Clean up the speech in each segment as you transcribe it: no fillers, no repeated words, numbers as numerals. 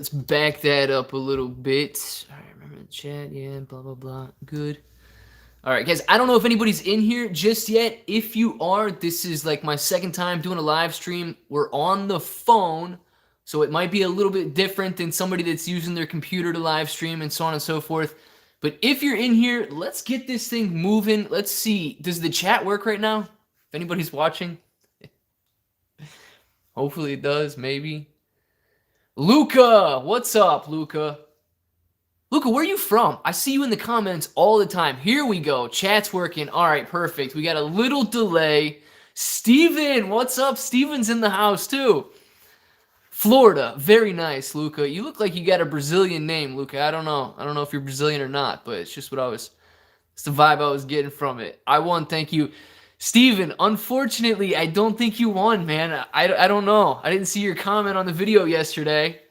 Let's back that up a little bit. All right, remember the chat, yeah, blah, blah, blah. Good. All right, guys, I don't know if anybody's in here just yet. If you are, this is like my second time doing a live stream. We're on the phone, so it might be a little bit different than somebody that's using their computer to live stream and so on and so forth. But if you're in here, let's get this thing moving. Let's see. Does the chat work right now? If anybody's watching? Hopefully it does, maybe. Luca, what's up, Luca? Luca, where are you from? I see you in the comments all the time. Here we go. Chat's working. All right, perfect. We got a little delay. Steven, what's up? Steven's in the house too. Florida, very nice, Luca. You look like you got a Brazilian name, Luca. I don't know. I don't know if you're Brazilian or not, but it's just it's the vibe I was getting from it. I won, thank you. Steven, unfortunately, I don't think you won, man. I don't know. I didn't see your comment on the video yesterday.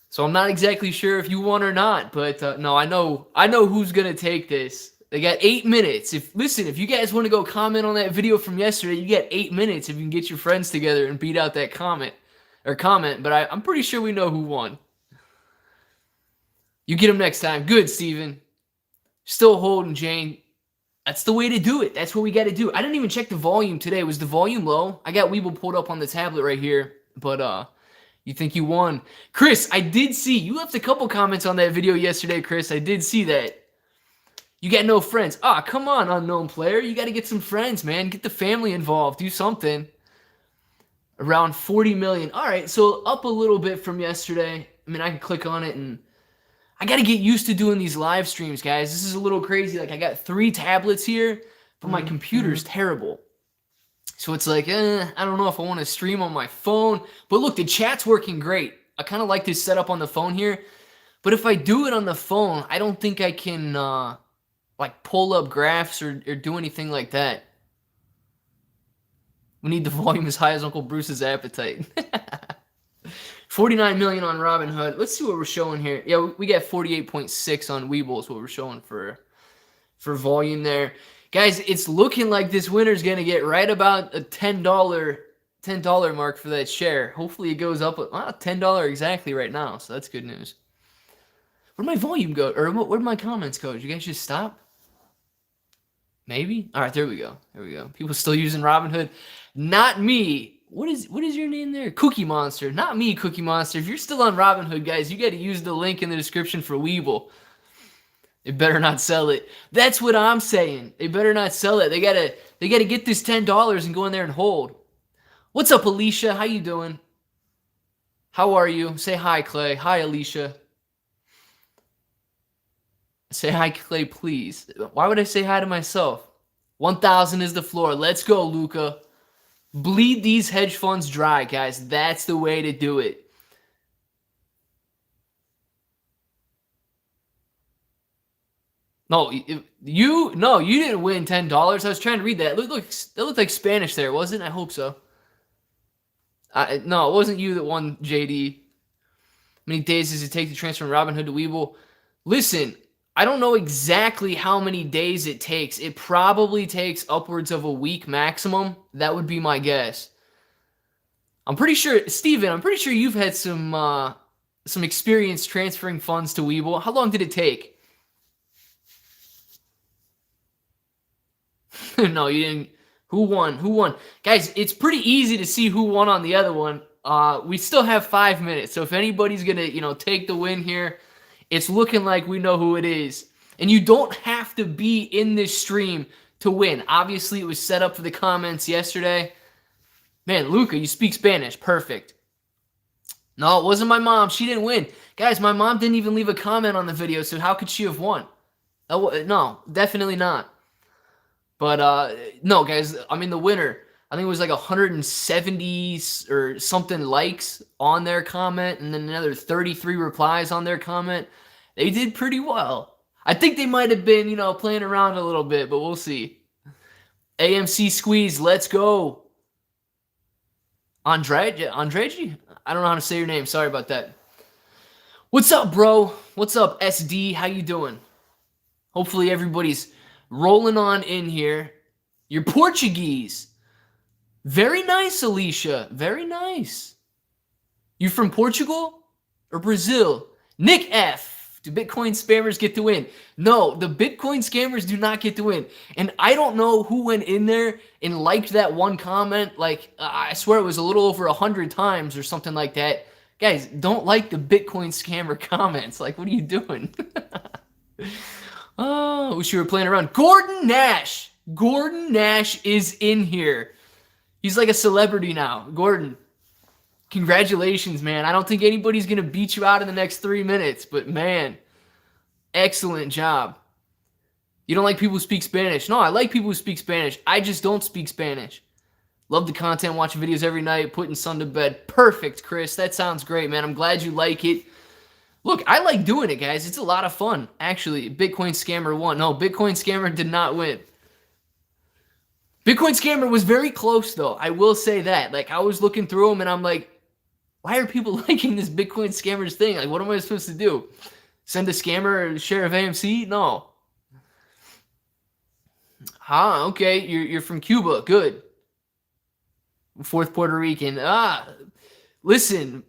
So I'm not exactly sure if you won or not, but no, I know who's gonna take this. They got 8 minutes. If you guys want to go comment on that video from yesterday, you get 8 minutes if you can get your friends together and beat out that comment. But I'm pretty sure we know who won. You get them next time. Good, Steven. Still holding, Jane. That's the way to do it. That's what we got to do. I didn't even check the volume today. Was the volume low? I got Weeble pulled up on the tablet right here, but you think you won. Chris, I did see. You left a couple comments on that video yesterday, Chris. I did see that. You got no friends. Ah, come on, unknown player. You got to get some friends, man. Get the family involved. Do something. Around 40 million. All right, so up a little bit from yesterday. I mean, I can click on it, and I got to get used to doing these live streams, guys. This is a little crazy. Like, I got 3 tablets here, but my computer's terrible. So it's like, I don't know if I want to stream on my phone. But look, the chat's working great. I kind of like this setup on the phone here. But if I do it on the phone, I don't think I can, like, pull up graphs or do anything like that. We need the volume as high as Uncle Bruce's appetite. 49 million on Robinhood. Let's see what we're showing here. Yeah, we got 48.6 on Weeble is what we're showing for volume there. Guys, it's looking like this winner's going to get right about a $10 mark for that share. Hopefully it goes up $10 exactly right now, so that's good news. Where'd my volume go? Or where'd my comments go? Did you guys just stop? Maybe? All right, there we go. There we go. People still using Robinhood. Not me. What is your name there? Cookie Monster. Not me, Cookie Monster. If you're still on Robinhood, guys, you got to use the link in the description for Weeble. They better not sell it. That's what I'm saying. They better not sell it. They gotta get this $10 and go in there and hold. What's up, Alicia? How you doing? How are you? Say hi, Clay. Hi, Alicia. Say hi, Clay, please. Why would I say hi to myself? 1,000 is the floor. Let's go, Luca. Bleed these hedge funds dry, guys. That's the way to do it. No, you didn't win $10. I was trying to read that. Look, that looked like Spanish there, wasn't it? I hope so. No, it wasn't you that won, JD. How many days does it take to transfer from Robinhood to Weeble? Listen, I don't know exactly how many days it takes. It probably takes upwards of a week maximum. That would be my guess. I'm pretty sure, Steven, you've had some experience transferring funds to Weeble. How long did it take? No, you didn't. Who won? Guys, it's pretty easy to see who won on the other one. We still have 5 minutes, so if anybody's gonna, take the win here, it's looking like we know who it is. And you don't have to be in this stream to win. Obviously, it was set up for the comments yesterday. Man, Luca, you speak Spanish. Perfect. No, it wasn't my mom. She didn't win. Guys, my mom didn't even leave a comment on the video, so how could she have won? No, definitely not. But, no, guys, I mean, the winner, I think it was like 170 or something likes on their comment, and then another 33 replies on their comment. They did pretty well. I think they might have been, playing around a little bit, but we'll see. AMC squeeze, let's go. Andreji? I don't know how to say your name. Sorry about that. What's up, bro? What's up, SD? How you doing? Hopefully everybody's rolling on in here. You're Portuguese. Very nice, Alicia. Very nice. You from Portugal? or Brazil? Nick F. Do Bitcoin spammers get to win? No, the Bitcoin scammers do not get to win. And I don't know who went in there and liked that one comment. Like, I swear it was a little over 100 times or something like that. Guys, don't like the Bitcoin scammer comments. Like, what are you doing? Oh, wish you were playing around. Gordon Nash. Gordon Nash is in here. He's like a celebrity now. Gordon, congratulations, man. I don't think anybody's going to beat you out in the next 3 minutes, but man, excellent job. You don't like people who speak Spanish? No, I like people who speak Spanish. I just don't speak Spanish. Love the content, watching videos every night, putting son to bed. Perfect, Chris. That sounds great, man. I'm glad you like it. Look, I like doing it, guys. It's a lot of fun. Actually, Bitcoin Scammer won. No, Bitcoin Scammer did not win. Bitcoin Scammer was very close, though. I will say that. Like, I was looking through them, and I'm like, why are people liking this Bitcoin Scammers thing? Like, what am I supposed to do? Send a scammer a share of AMC? No. Okay. You're from Cuba. Good. Fourth Puerto Rican. Listen.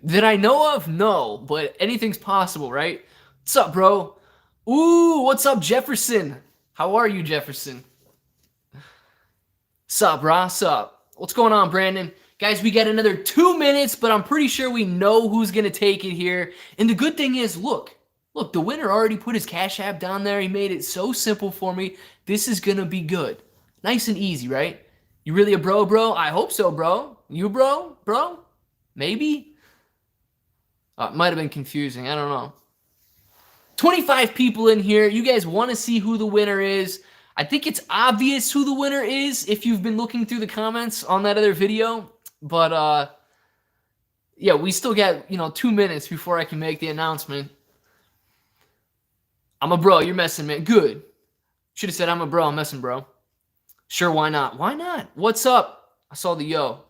That I know of? No, but anything's possible, right? What's up, bro? Ooh, what's up, Jefferson? How are you, Jefferson? Sup, brah? Sup? What's going on, Brandon? Guys, we got another 2 minutes, but I'm pretty sure we know who's going to take it here. And the good thing is, look, the winner already put his Cash App down there. He made it so simple for me. This is going to be good. Nice and easy, right? You really a bro? I hope so, bro. You bro? Maybe? It might have been confusing. I don't know. 25 people in here. You guys want to see who the winner is. I think it's obvious who the winner is if you've been looking through the comments on that other video. But, yeah, we still got, 2 minutes before I can make the announcement. I'm a bro. You're messing, man. Good. Should have said I'm a bro. I'm messing, bro. Sure, why not? Why not? What's up? I saw the yo.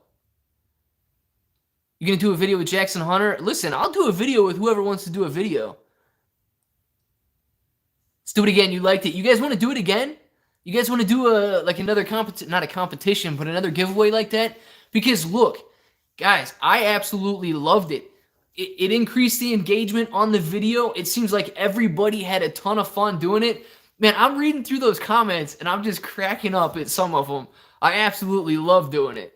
You gonna do a video with Jackson Hunter? Listen, I'll do a video with whoever wants to do a video. Let's do it again. You liked it. You guys want to do it again? You guys want to do another not a competition, but another giveaway like that? Because look, guys, I absolutely loved it. It increased the engagement on the video. It seems like everybody had a ton of fun doing it. Man, I'm reading through those comments and I'm just cracking up at some of them. I absolutely love doing it.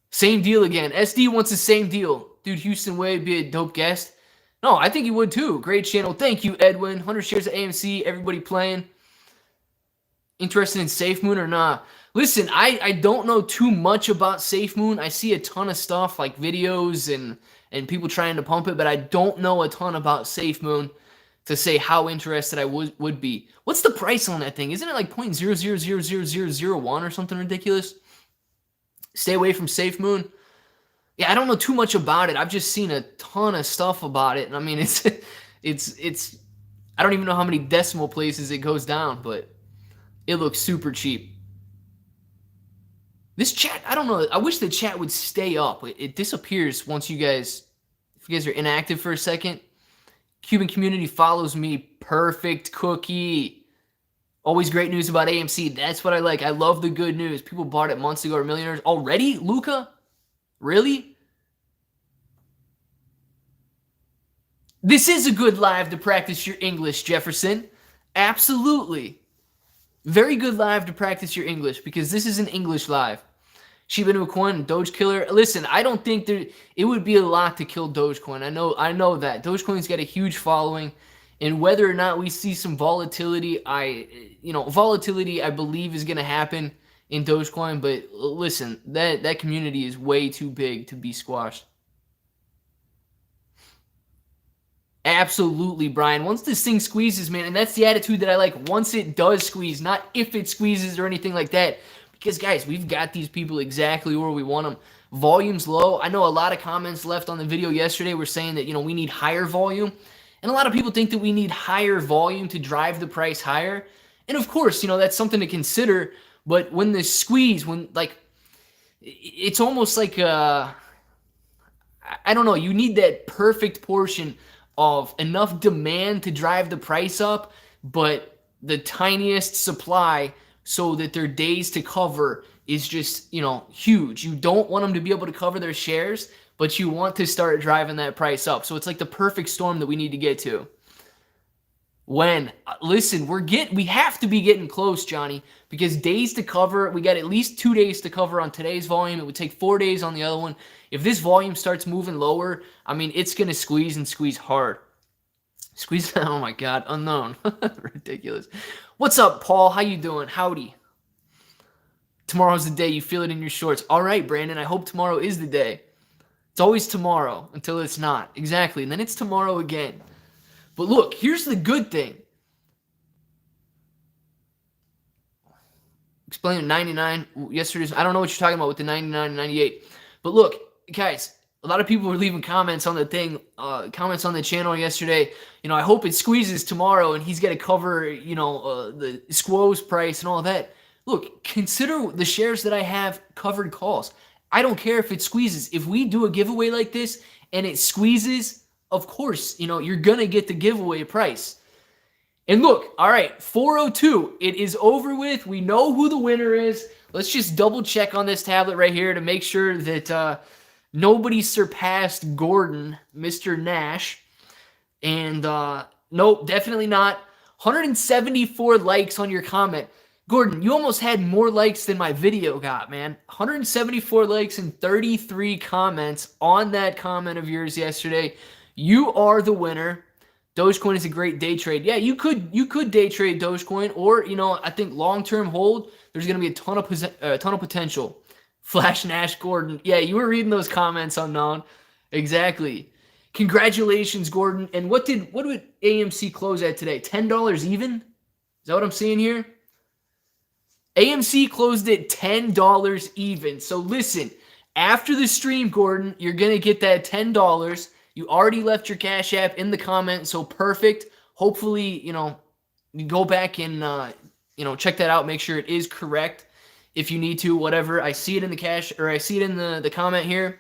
Same deal again. SD wants the same deal. Dude, Houston Wade would be a dope guest. No, I think he would too. Great channel. Thank you, Edwin. 100 shares of AMC. Everybody playing. Interested in SafeMoon or not? Listen, I don't know too much about SafeMoon. I see a ton of stuff like videos and people trying to pump it, but I don't know a ton about SafeMoon to say how interested I would be. What's the price on that thing? Isn't it like 0.0000001 or something ridiculous? Stay away from SafeMoon. Yeah, I don't know too much about it. I've just seen a ton of stuff about it. And I mean, it's I don't even know how many decimal places it goes down, but it looks super cheap. This chat, I don't know. I wish the chat would stay up. It disappears once if you guys are inactive for a second. Cuban community follows me. Perfect cookie. Always great news about AMC. That's what I like. I love the good news. People bought it months ago, are millionaires. Already, Luca? Really? This is a good live to practice your English, Jefferson. Absolutely. Very good live to practice your English because this is an English live. Shiba Inu coin, Doge killer. Listen, I don't think it would be a lot to kill Dogecoin. I know that. Dogecoin's got a huge following. And whether or not we see some volatility, volatility I believe is going to happen in Dogecoin. But listen, that community is way too big to be squashed. Absolutely, Brian. Once this thing squeezes, man, and that's the attitude that I like. Once it does squeeze, not if it squeezes or anything like that. Because, guys, we've got these people exactly where we want them. Volume's low. I know a lot of comments left on the video yesterday were saying that, we need higher volume. And a lot of people think that we need higher volume to drive the price higher. And of course, that's something to consider. But when the squeeze, it's almost like, I don't know, you need that perfect portion of enough demand to drive the price up, but the tiniest supply so that their days to cover is just, huge. You don't want them to be able to cover their shares, but you want to start driving that price up. So it's like the perfect storm that we need to get to. When? Listen, we have to be getting close, Johnny, because days to cover, we got at least 2 days to cover on today's volume. It would take 4 days on the other one. If this volume starts moving lower, I mean, it's going to squeeze and squeeze hard. Squeeze, oh my God, unknown. Ridiculous. What's up, Paul? How you doing? Howdy. Tomorrow's the day. You feel it in your shorts. All right, Brandon, I hope tomorrow is the day. It's always tomorrow until it's not. Exactly, and then it's tomorrow again. But look, here's the good thing. Explain 99 yesterday's. I don't know what you're talking about with the 99 and 98. But look, guys, a lot of people were leaving comments on the thing, comments on the channel yesterday. You know, I hope it squeezes tomorrow and he's got to cover, you know, the squoze price and all of that. Look, consider the shares that I have covered calls. I don't care if it squeezes. If we do a giveaway like this and it squeezes, of course, you know, you're going to get the giveaway price. And look, all right, 402, it is over with. We know who the winner is. Let's just double check on this tablet right here to make sure that nobody surpassed Gordon, Mr. Nash. And nope, definitely not. 174 likes on your comment. Gordon, you almost had more likes than my video got, man. 174 likes and 33 comments on that comment of yours yesterday. You are the winner. Dogecoin is a great day trade. Yeah, you could day trade Dogecoin, or you know, I think long-term hold. There's going to be a ton of potential. Flash Nash Gordon. Yeah, you were reading those comments, unknown. Exactly. Congratulations, Gordon. And what did AMC close at today? $10 even? Is that what I'm seeing here? AMC closed at $10 even. So listen, after the stream, Gordon, you're going to get that $10. You already left your Cash App in the comment, so perfect. Hopefully, you know, you go back and, you know, check that out. Make sure it is correct if you need to, whatever. I see it in the cash, or I see it in the comment here.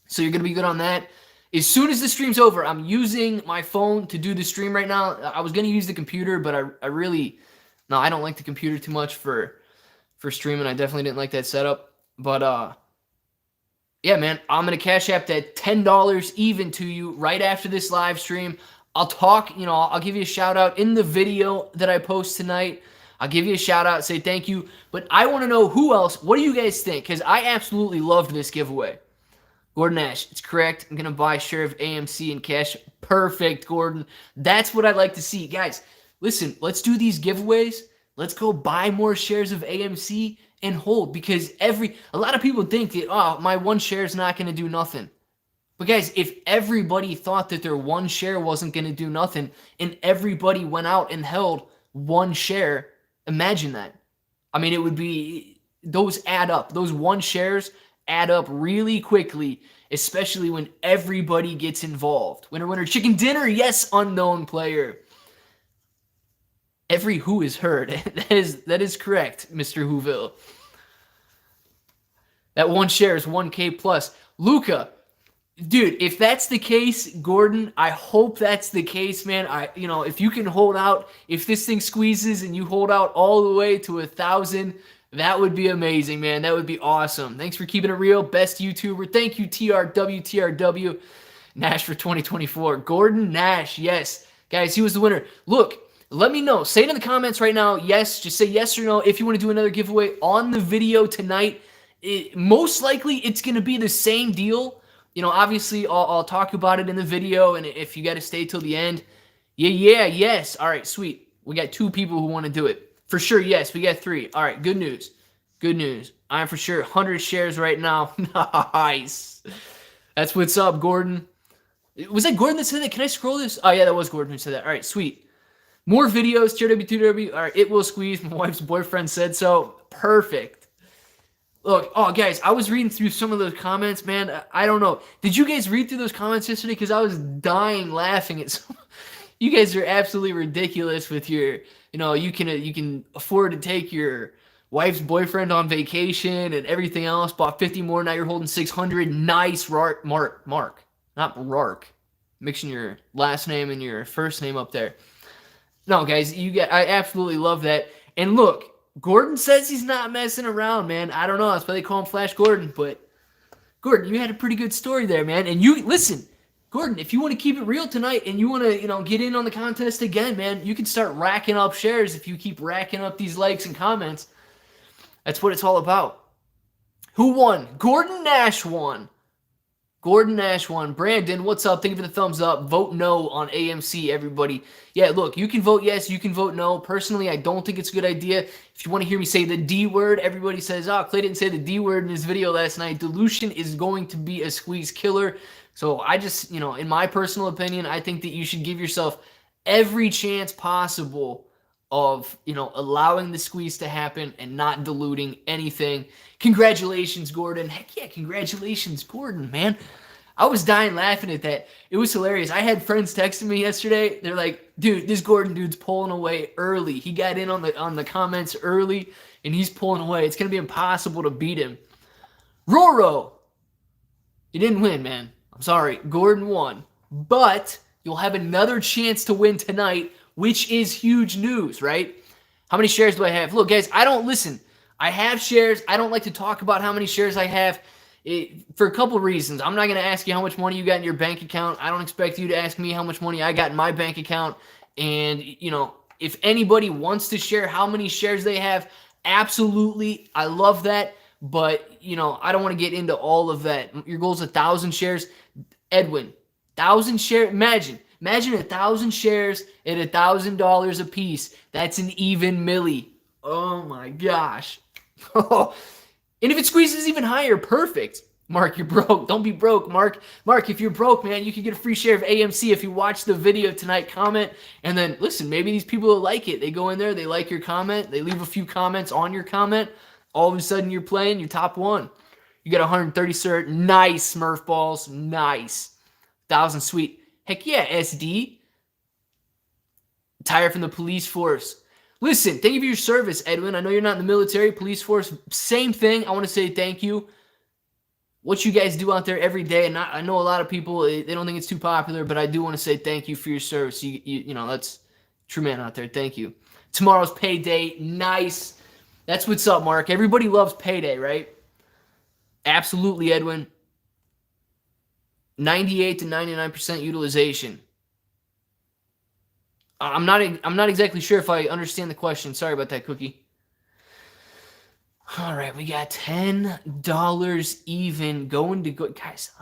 So you're going to be good on that. As soon as the stream's over, I'm using my phone to do the stream right now. I was going to use the computer, but I really, no, I don't like the computer too much for streaming. I definitely didn't like that setup. But, yeah, man, I'm going to Cash App that $10 even to you right after this live stream. I'll talk, you know, I'll give you a shout out in the video that I post tonight. I'll give you a shout out, say thank you. But I want to know who else, what do you guys think? Because I absolutely loved this giveaway. Gordon Nash, it's correct. I'm going to buy a share of AMC and cash. Perfect, Gordon. That's what I'd like to see. Guys, listen, let's do these giveaways. Let's go buy more shares of AMC and hold, because a lot of people think that, oh, my one share is not going to do nothing. But guys, if everybody thought that their one share wasn't going to do nothing and everybody went out and held one share, imagine that. I mean, it would be, those add up. Those one shares add up really quickly, especially when everybody gets involved. Winner, winner, chicken dinner. Yes, unknown player. Every who is heard. That is correct, Mr. Whoville. That one share is 1K plus. Luca, dude, if that's the case, Gordon, I hope that's the case, man. You know, if you can hold out, if this thing squeezes and you hold out all the way to 1,000, that would be amazing, man. That would be awesome. Thanks for keeping it real. Best YouTuber. Thank you, TRW. Nash for 2024. Gordon Nash, yes. Guys, he was the winner. Look, let me know. Say it in the comments right now. Yes, just say yes or no if you want to do another giveaway on the video tonight. Most likely, it's going to be the same deal. You know, obviously, I'll talk about it in the video, and if you got to stay till the end, yes. All right, sweet. We got 2 people who want to do it. For sure, yes, we got 3. All right, good news. Good news. I'm for sure 100 shares right now. Nice. That's what's up, Gordon. Was that Gordon that said that? Can I scroll this? Oh, yeah, that was Gordon who said that. All right, sweet. More videos, TRW2W. All right, it will squeeze. My wife's boyfriend said so. Perfect. Look, oh, guys, I was reading through some of those comments, man. I don't know. Did you guys read through those comments yesterday? Because I was dying laughing at some. You guys are absolutely ridiculous with your, you know, you can afford to take your wife's boyfriend on vacation and everything else. Bought 50 more, now you're holding 600. Nice, Mark. Not Rark. Mixing your last name and your first name up there. No, guys, I absolutely love that. And look, Gordon says he's not messing around, man. I don't know. That's why they call him Flash Gordon. But Gordon, you had a pretty good story there, man. And you listen, Gordon, if you want to keep it real tonight and you want to, get in on the contest again, man, you can start racking up shares if you keep racking up these likes and comments. That's what it's all about. Who won? Gordon Nash won. Gordon Nash won. Brandon, what's up? Thank you for the thumbs up. Vote no on AMC, everybody. Yeah, look, you can vote yes, you can vote no. Personally, I don't think it's a good idea. If you want to hear me say the D word, everybody says, Clay didn't say the D word in his video last night. Dilution is going to be a squeeze killer. So I just, in my personal opinion, I think that you should give yourself every chance possible of, allowing the squeeze to happen and not diluting anything. Congratulations, Gordon. Heck yeah, congratulations, Gordon, man. I was dying laughing at that. It was hilarious. I had friends texting me yesterday. They're like, dude, this Gordon dude's pulling away early. He got in on the comments early, and he's pulling away. It's going to be impossible to beat him. Roro, you didn't win, man. I'm sorry. Gordon won. But you'll have another chance to win tonight, which is huge news, right? How many shares do I have? Look, guys, I have shares. I don't like to talk about how many shares I have for a couple of reasons. I'm not going to ask you how much money you got in your bank account. I don't expect you to ask me how much money I got in my bank account. And, if anybody wants to share how many shares they have, absolutely, I love that. But, I don't want to get into all of that. Your goal is 1,000 shares. Edwin, 1,000 shares. Imagine 1,000 shares at $1,000 a piece. That's an even milli. Oh my gosh. And if it squeezes even higher, perfect. Mark, you're broke. Don't be broke, Mark. Mark, if you're broke, man, you can get a free share of AMC if you watch the video tonight. Comment, and then listen, maybe these people will like it. They go in there, they like your comment, they leave a few comments on your comment. All of a sudden, you're playing, you're top one. You got 130 cert. Nice, Smurf balls. Nice. 1,000 sweet. Heck yeah, SD. Tired from the police force. Listen, thank you for your service, Edwin. I know you're not in the military, police force. Same thing. I want to say thank you. What you guys do out there every day, and I know a lot of people, they don't think it's too popular, but I do want to say thank you for your service. You know, that's true man out there. Thank you. Tomorrow's payday. Nice. That's what's up, Mark. Everybody loves payday, right? Absolutely, Edwin. 98 to 99% utilization. I'm not exactly sure if I understand the question. Sorry about that, Cookie. All right, we got $10 even going to go. Guys,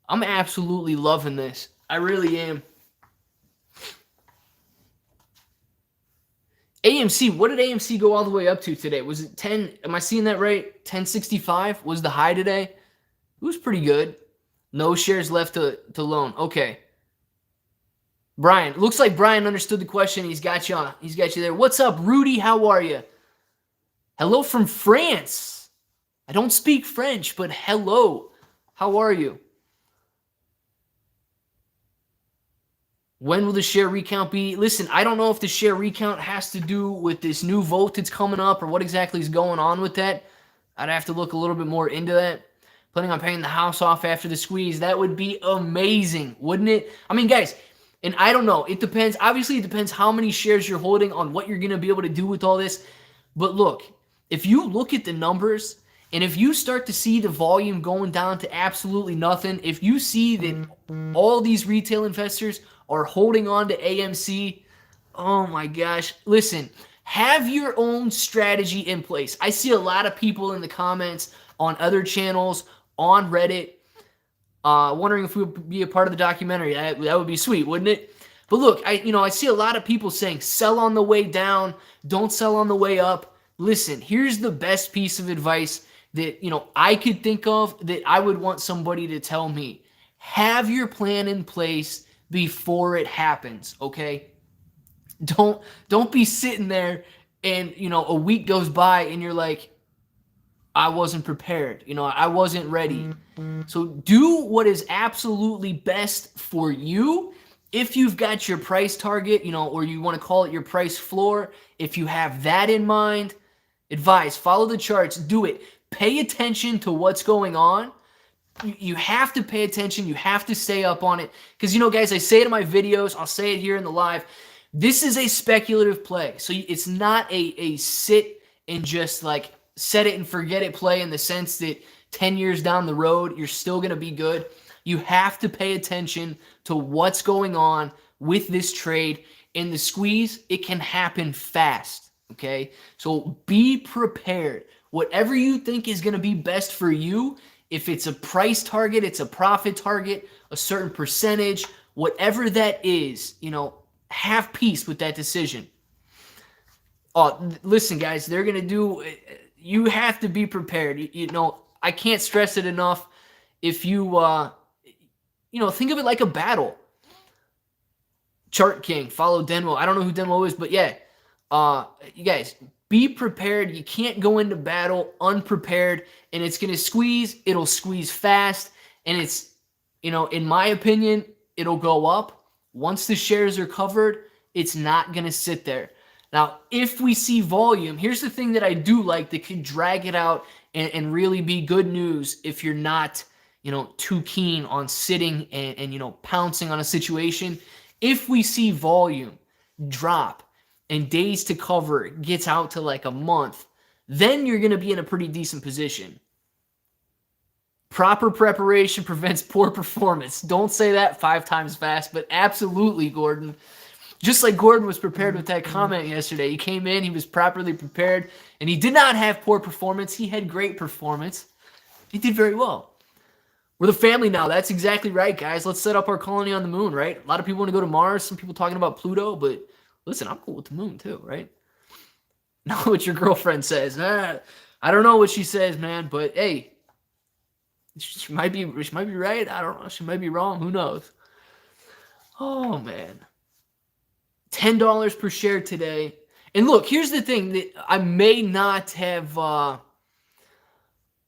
I'm absolutely loving this. I really am. AMC, what did AMC go all the way up to today? Was it 10? Am I seeing that right? 1065 was the high today. It was pretty good. No shares left to loan. Okay. Brian, looks like Brian understood the question. He's got you on. He's got you there. What's up, Rudy? How are you? Hello from France. I don't speak French, but hello. How are you? When will the share recount be? Listen, I don't know if the share recount has to do with this new vote that's coming up or what exactly is going on with that. I'd have to look a little bit more into that. Planning on paying the house off after the squeeze. That would be amazing, wouldn't it? I mean, guys, and I don't know. It depends. Obviously, it depends how many shares you're holding on what you're going to be able to do with all this. But look, if you look at the numbers and if you start to see the volume going down to absolutely nothing, if you see that all these retail investors are holding on to AMC, oh my gosh. Listen, have your own strategy in place. I see a lot of people in the comments on other channels, on Reddit, wondering if we would be a part of the documentary. That would be sweet, wouldn't it? But look, I see a lot of people saying sell on the way down, don't sell on the way up. Listen, here's the best piece of advice that I could think of that I would want somebody to tell me. Have your plan in place before it happens, okay? Don't be sitting there and a week goes by and you're like, I wasn't prepared. I wasn't ready. So do what is absolutely best for you. If you've got your price target, or you want to call it your price floor, if you have that in mind, advise, follow the charts, do it. Pay attention to what's going on. You have to pay attention. You have to stay up on it. Because, guys, I say it in my videos. I'll say it here in the live. This is a speculative play. So it's not a sit and just like set it and forget it play in the sense that 10 years down the road, you're still going to be good. You have to pay attention to what's going on with this trade. In the squeeze, it can happen fast, okay? So be prepared. Whatever you think is going to be best for you, if it's a price target, it's a profit target, a certain percentage, whatever that is, have peace with that decision. Listen, guys, they're going to do, you have to be prepared. I can't stress it enough. If you, think of it like a battle. Chart King, follow Denwo. I don't know who Denwo is, but yeah, you guys, be prepared. You can't go into battle unprepared, and it's going to squeeze. It'll squeeze fast, and it's, in my opinion, it'll go up. Once the shares are covered, it's not going to sit there. Now, if we see volume, here's the thing that I do like that could drag it out and really be good news if you're not, too keen on sitting and pouncing on a situation. If we see volume drop and days to cover gets out to like a month, then you're going to be in a pretty decent position. Proper preparation prevents poor performance. Don't say that 5 times fast, but absolutely, Gordon. Just like Gordon was prepared with that comment yesterday. He came in, he was properly prepared, and he did not have poor performance. He had great performance. He did very well. We're the family now. That's exactly right, guys. Let's set up our colony on the moon, right? A lot of people want to go to Mars. Some people talking about Pluto, but listen, I'm cool with the moon too, right? Not what your girlfriend says. I don't know what she says, man, but hey, she might be right. I don't know. She might be wrong. Who knows? Oh, man. $10 per share today. And look, here's the thing that I may not have, I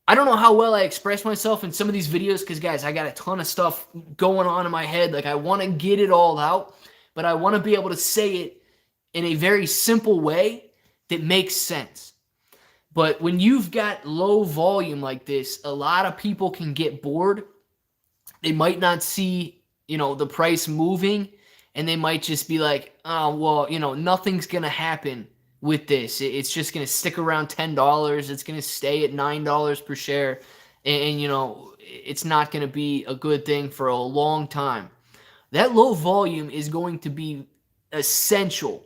don't know how well I express myself in some of these videos because, guys, I got a ton of stuff going on in my head. Like, I want to get it all out, but I want to be able to say it in a very simple way that makes sense. But when you've got low volume like this, a lot of people can get bored. They might not see, the price moving, and they might just be like, oh, well, nothing's going to happen with this. It's just going to stick around $10. It's going to stay at $9 per share. And it's not going to be a good thing for a long time. That low volume is going to be essential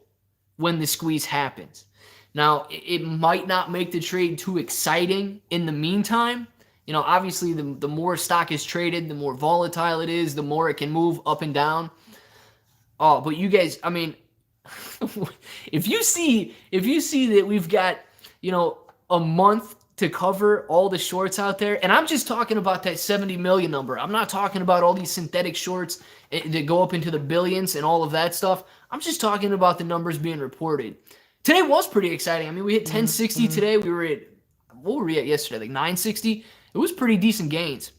when the squeeze happens. Now, it might not make the trade too exciting in the meantime. Obviously, the more stock is traded, the more volatile it is, the more it can move up and down. Oh, but you guys, I mean, if you see that we've got, a month to cover all the shorts out there, and I'm just talking about that 70 million number. I'm not talking about all these synthetic shorts that go up into the billions and all of that stuff. I'm just talking about the numbers being reported. Today was pretty exciting. I mean, we hit 1060 today. We were at, what were we at yesterday? Like 960. It was pretty decent gains.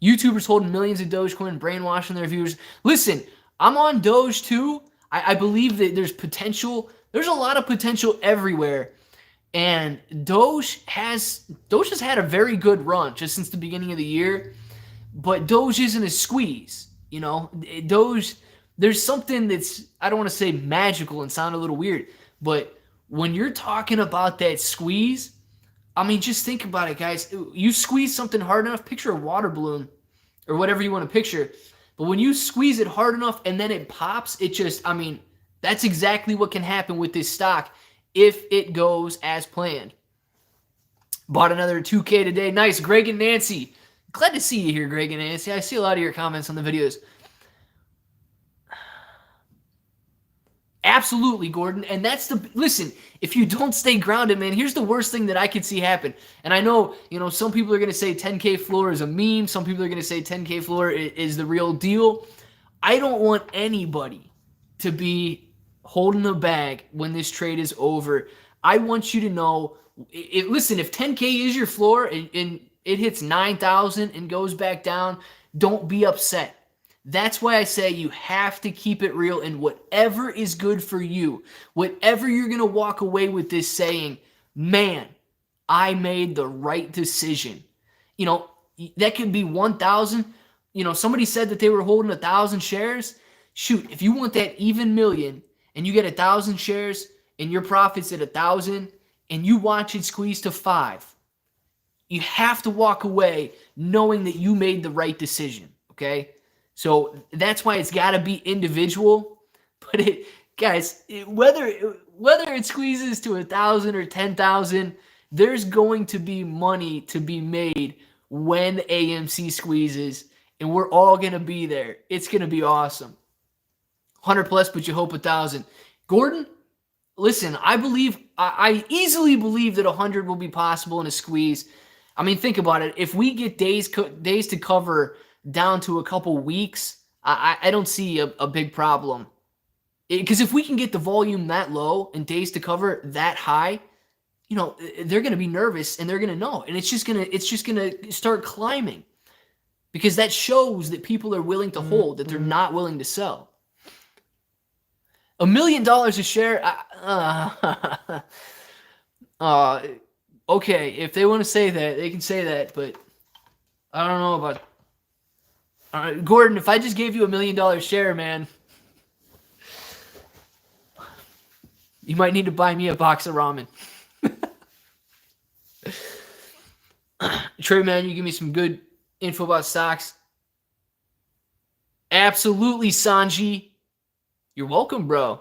YouTubers holding millions of Dogecoin, brainwashing their viewers. Listen, I'm on Doge too. I believe that there's potential. There's a lot of potential everywhere. And Doge has had a very good run just since the beginning of the year. But Doge isn't a squeeze. Doge, there's something that's, I don't want to say magical and sound a little weird, but when you're talking about that squeeze, I mean, just think about it, guys. You squeeze something hard enough, picture a water balloon or whatever you want to picture. But when you squeeze it hard enough and then it pops, it just, I mean, that's exactly what can happen with this stock if it goes as planned. Bought another 2K today. Nice. Greg and Nancy. Glad to see you here, Greg and Nancy. I see a lot of your comments on the videos. Absolutely, Gordon. And that's listen, if you don't stay grounded, man, here's the worst thing that I could see happen. And I know, some people are going to say 10K floor is a meme. Some people are going to say 10K floor is the real deal. I don't want anybody to be holding the bag when this trade is over. I want you to know, listen, if 10K is your floor and it hits 9,000 and goes back down, don't be upset. That's why I say you have to keep it real, and whatever is good for you, whatever you're going to walk away with this saying, man, I made the right decision. That could be 1,000. Somebody said that they were holding 1,000 shares. Shoot, if you want that even million and you get 1,000 shares and your profit's at 1,000 and you watch it squeeze to 5, You have to walk away knowing that you made the right decision, okay? So that's why it's got to be individual. But whether it squeezes to 1,000 or 10,000, there's going to be money to be made when AMC squeezes, and we're all going to be there. It's going to be awesome. 100 plus, but you hope 1,000. Gordon, listen, I easily believe that 100 will be possible in a squeeze. I mean, think about it. If we get days to cover down to a couple weeks, I don't see a big problem. Because if we can get the volume that low and days to cover that high, they're going to be nervous and they're going to know. And it's just going to start climbing. Because that shows that people are willing to hold, that they're not willing to sell. $1 million a share. Okay, if they want to say that, they can say that, but I don't know about. All right, Gordon, if I just gave you $1 million share, man, you might need to buy me a box of ramen. Trey, man, you give me some good info about stocks. Absolutely, Sanji. You're welcome, bro.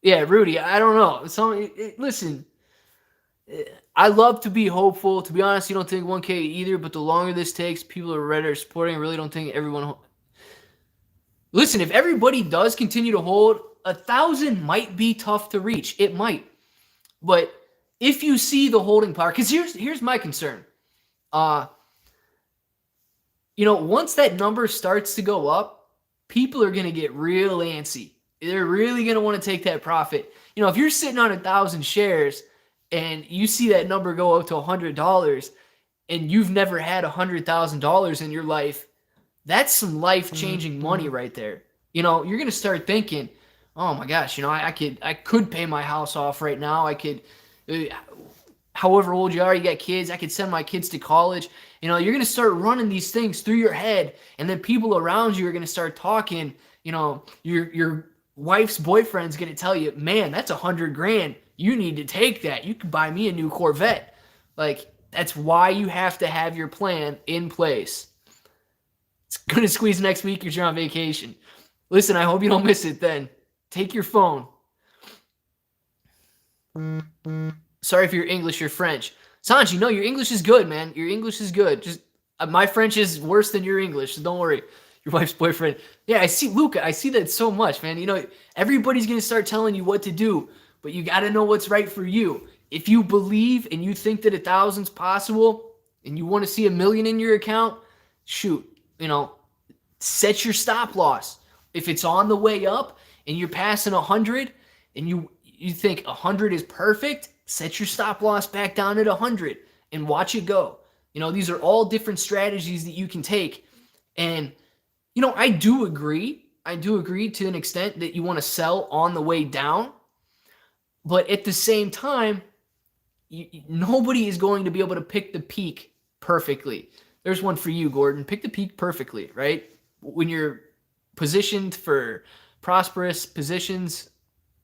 Yeah, Rudy, I don't know. Listen, I love to be hopeful. To be honest, you don't think 1K either, but the longer this takes, people are ready or supporting. I really don't think everyone. Listen, if everybody does continue to hold, 1,000 might be tough to reach. It might. But if you see the holding power, because here's my concern. Once that number starts to go up, people are going to get real antsy. They're really going to want to take that profit. If you're sitting on 1,000 shares and you see that number go up to $100 and you've never had $100,000 in your life, that's some life-changing money right there. You're going to start thinking, oh my gosh, I could pay my house off right now. I could, however old you are, you got kids, I could send my kids to college. You're going to start running these things through your head, and then people around you are going to start talking. Your wife's boyfriend's going to tell you, man, that's $100,000. You need to take that. You could buy me a new Corvette. Like, that's why you have to have your plan in place. It's going to squeeze next week if you're on vacation. Listen, I hope you don't miss it then. Take your phone. Sorry if you're English or French. Sanji, no, your English is good, man. Your English is good. Just my French is worse than your English, so don't worry. Your wife's boyfriend. Yeah, I see, Luca. I see that so much, man. Everybody's going to start telling you what to do, but you got to know what's right for you. If you believe and you think that 1,000's possible and you want to see $1 million in your account, shoot, set your stop loss. If it's on the way up and you're passing 100 and you think 100 is perfect, set your stop loss back down at 100 and watch it go. These are all different strategies that you can take. And, I do agree to an extent that you want to sell on the way down. But at the same time, nobody is going to be able to pick the peak perfectly. There's one for you, Gordon. Pick the peak perfectly, right? When you're positioned for prosperous positions,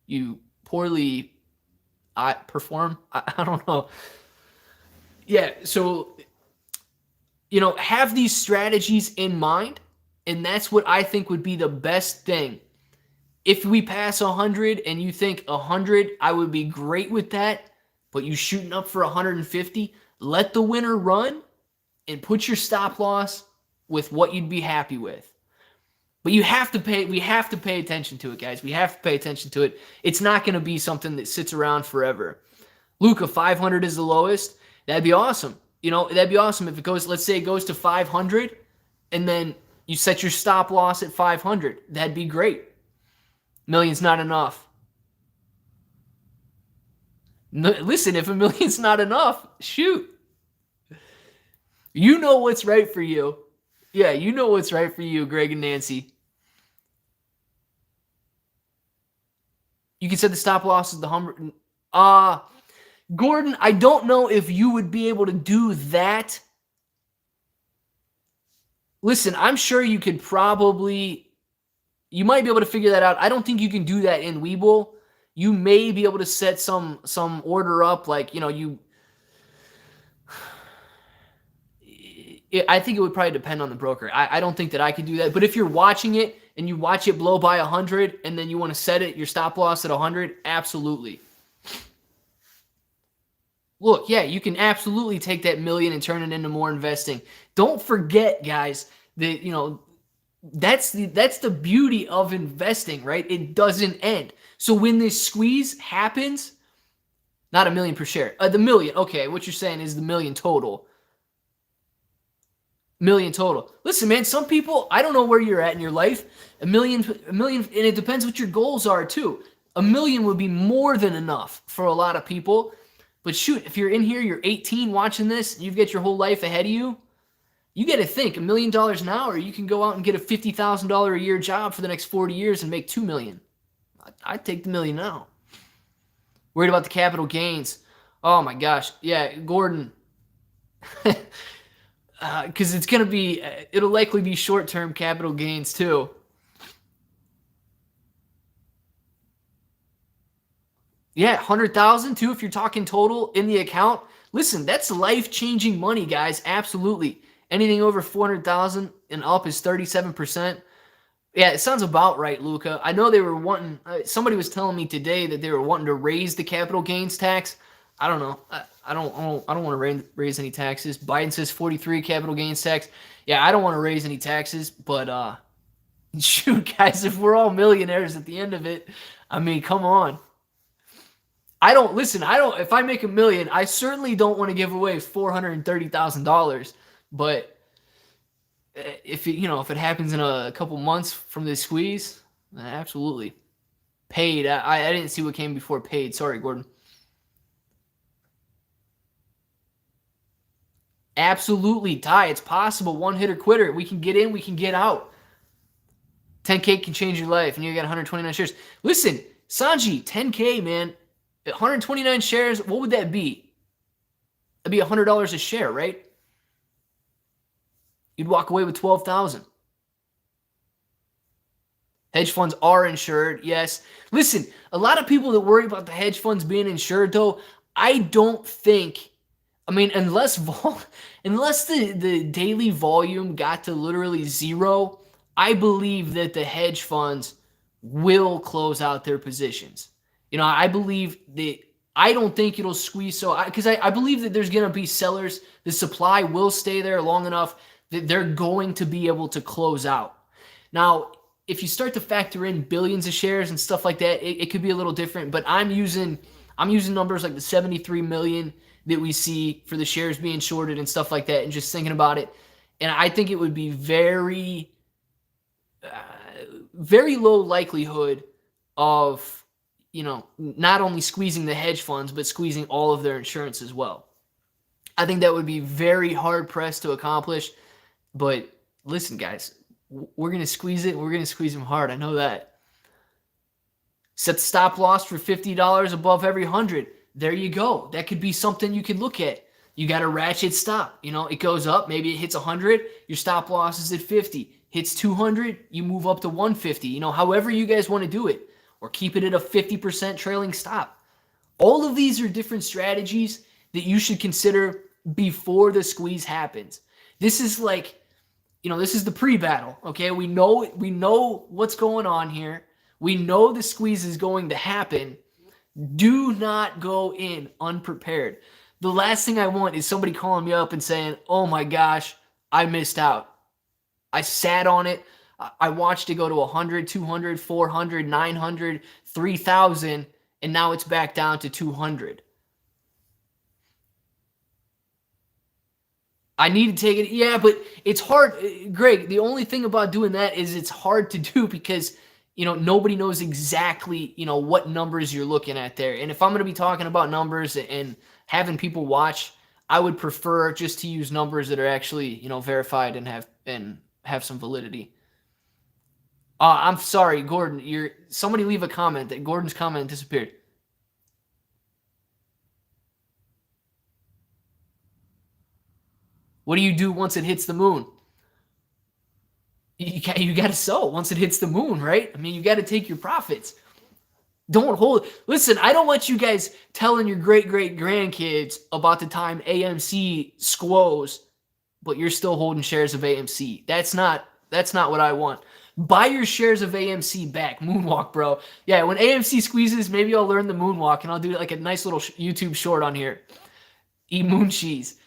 you poorly perform. I don't know. Yeah, so, have these strategies in mind, and that's what I think would be the best thing. If we pass 100 and you think 100, I would be great with that, but you shooting up for 150, let the winner run and put your stop loss with what you'd be happy with. But we have to pay attention to it, guys. We have to pay attention to it. It's not going to be something that sits around forever. Luca, 500 is the lowest. That'd be awesome. That'd be awesome if it goes, let's say it goes to 500 and then you set your stop loss at 500. That'd be great. Million's not enough. No, listen, if $1 million's not enough, shoot. You know what's right for you. Yeah, you know what's right for you, Greg and Nancy. You can set the stop loss as the Hummer. Gordon, I don't know if you would be able to do that. Listen, I'm sure you could you might be able to figure that out. I don't think you can do that in Webull. You may be able to set some order up, like, I think it would probably depend on the broker. I don't think that I could do that. But if you're watching it and you watch it blow by 100 and then you want to set it, your stop loss at 100, absolutely. Look, yeah, you can absolutely take that million and turn it into more investing. Don't forget, guys, that that's the beauty of investing, right? It doesn't end. So when this squeeze happens, not a million per share, the million. Okay, what you're saying is the million total. Million total. Listen, man, some people, I don't know where you're at in your life. A million, and it depends what your goals are too. A million would be more than enough for a lot of people. But shoot, if you're in here, you're 18 watching this, you've got your whole life ahead of you, you got to think $1 million now, or you can go out and get a $50,000 a year job for the next 40 years and make $2 million. I'd take the million now. Worried about the capital gains. Oh my gosh. Yeah, Gordon. Because it's going to be, it'll likely be short-term capital gains too. Yeah, 100,000 too if you're talking total in the account. Listen, that's life-changing money, guys. Absolutely. Anything over 400,000 and up is 37%. Yeah, it sounds about right, Luca. I know they were wanting, somebody was telling me today that they were wanting to raise the capital gains tax. I don't know. I don't want to raise any taxes. Biden says 43 capital gains tax. Yeah, I don't want to raise any taxes, but shoot, guys, if we're all millionaires at the end of it, I mean, come on. If I make $1 million, I certainly don't want to give away $430,000. But if it happens in a couple months from this squeeze, absolutely. Paid. I didn't see what came before paid. Sorry, Gordon. Absolutely, Ty. It's possible. One hitter quitter. We can get in, we can get out. 10K can change your life, and you got 129 shares. Listen, Sanji, 10K, man. 129 shares, what would that be? That'd be $100 a share, right? You'd walk away with 12,000. Hedge funds are insured, yes. Listen, a lot of people that worry about the hedge funds being insured, though, I don't think, I mean, unless the daily volume got to literally zero, I believe that the hedge funds will close out their positions. I believe that, I don't think it'll squeeze because I believe that there's going to be sellers. The supply will stay there long enough that they're going to be able to close out. Now, if you start to factor in billions of shares and stuff like that, it could be a little different, but I'm using numbers like the 73 million that we see for the shares being shorted and stuff like that, and just thinking about it. And I think it would be very, very low likelihood of, not only squeezing the hedge funds, but squeezing all of their insurance as well. I think that would be very hard pressed to accomplish. But listen, guys, we're going to squeeze it. We're going to squeeze them hard. I know that. Set the stop loss for $50 above every 100. There you go. That could be something you could look at. You got a ratchet stop. It goes up. Maybe it hits 100. Your stop loss is at 50. Hits 200. You move up to 150. However you guys want to do it. Or keep it at a 50% trailing stop. All of these are different strategies that you should consider before the squeeze happens. This is like, this is the pre-battle, okay? We know what's going on here. We know the squeeze is going to happen. Do not go in unprepared. The last thing I want is somebody calling me up and saying, oh my gosh, I missed out. I sat on it. I watched it go to 100, 200, 400, 900, 3,000, and now it's back down to 200. I need to take it. Yeah, but it's hard. Greg, the only thing about doing that is it's hard to do because, nobody knows exactly, what numbers you're looking at there. And if I'm going to be talking about numbers and having people watch, I would prefer just to use numbers that are actually, verified and have some validity. I'm sorry, Gordon. Somebody leave a comment that Gordon's comment disappeared. What do you do once it hits the moon? You got to sell once it hits the moon, right? I mean, you got to take your profits. Don't hold. Listen, I don't want you guys telling your great-great-grandkids about the time AMC squoze but you're still holding shares of AMC. That's not what I want. Buy your shares of AMC back. Moonwalk, bro. Yeah, when AMC squeezes, maybe I'll learn the moonwalk and I'll do like a nice little YouTube short on here. Eat moon cheese.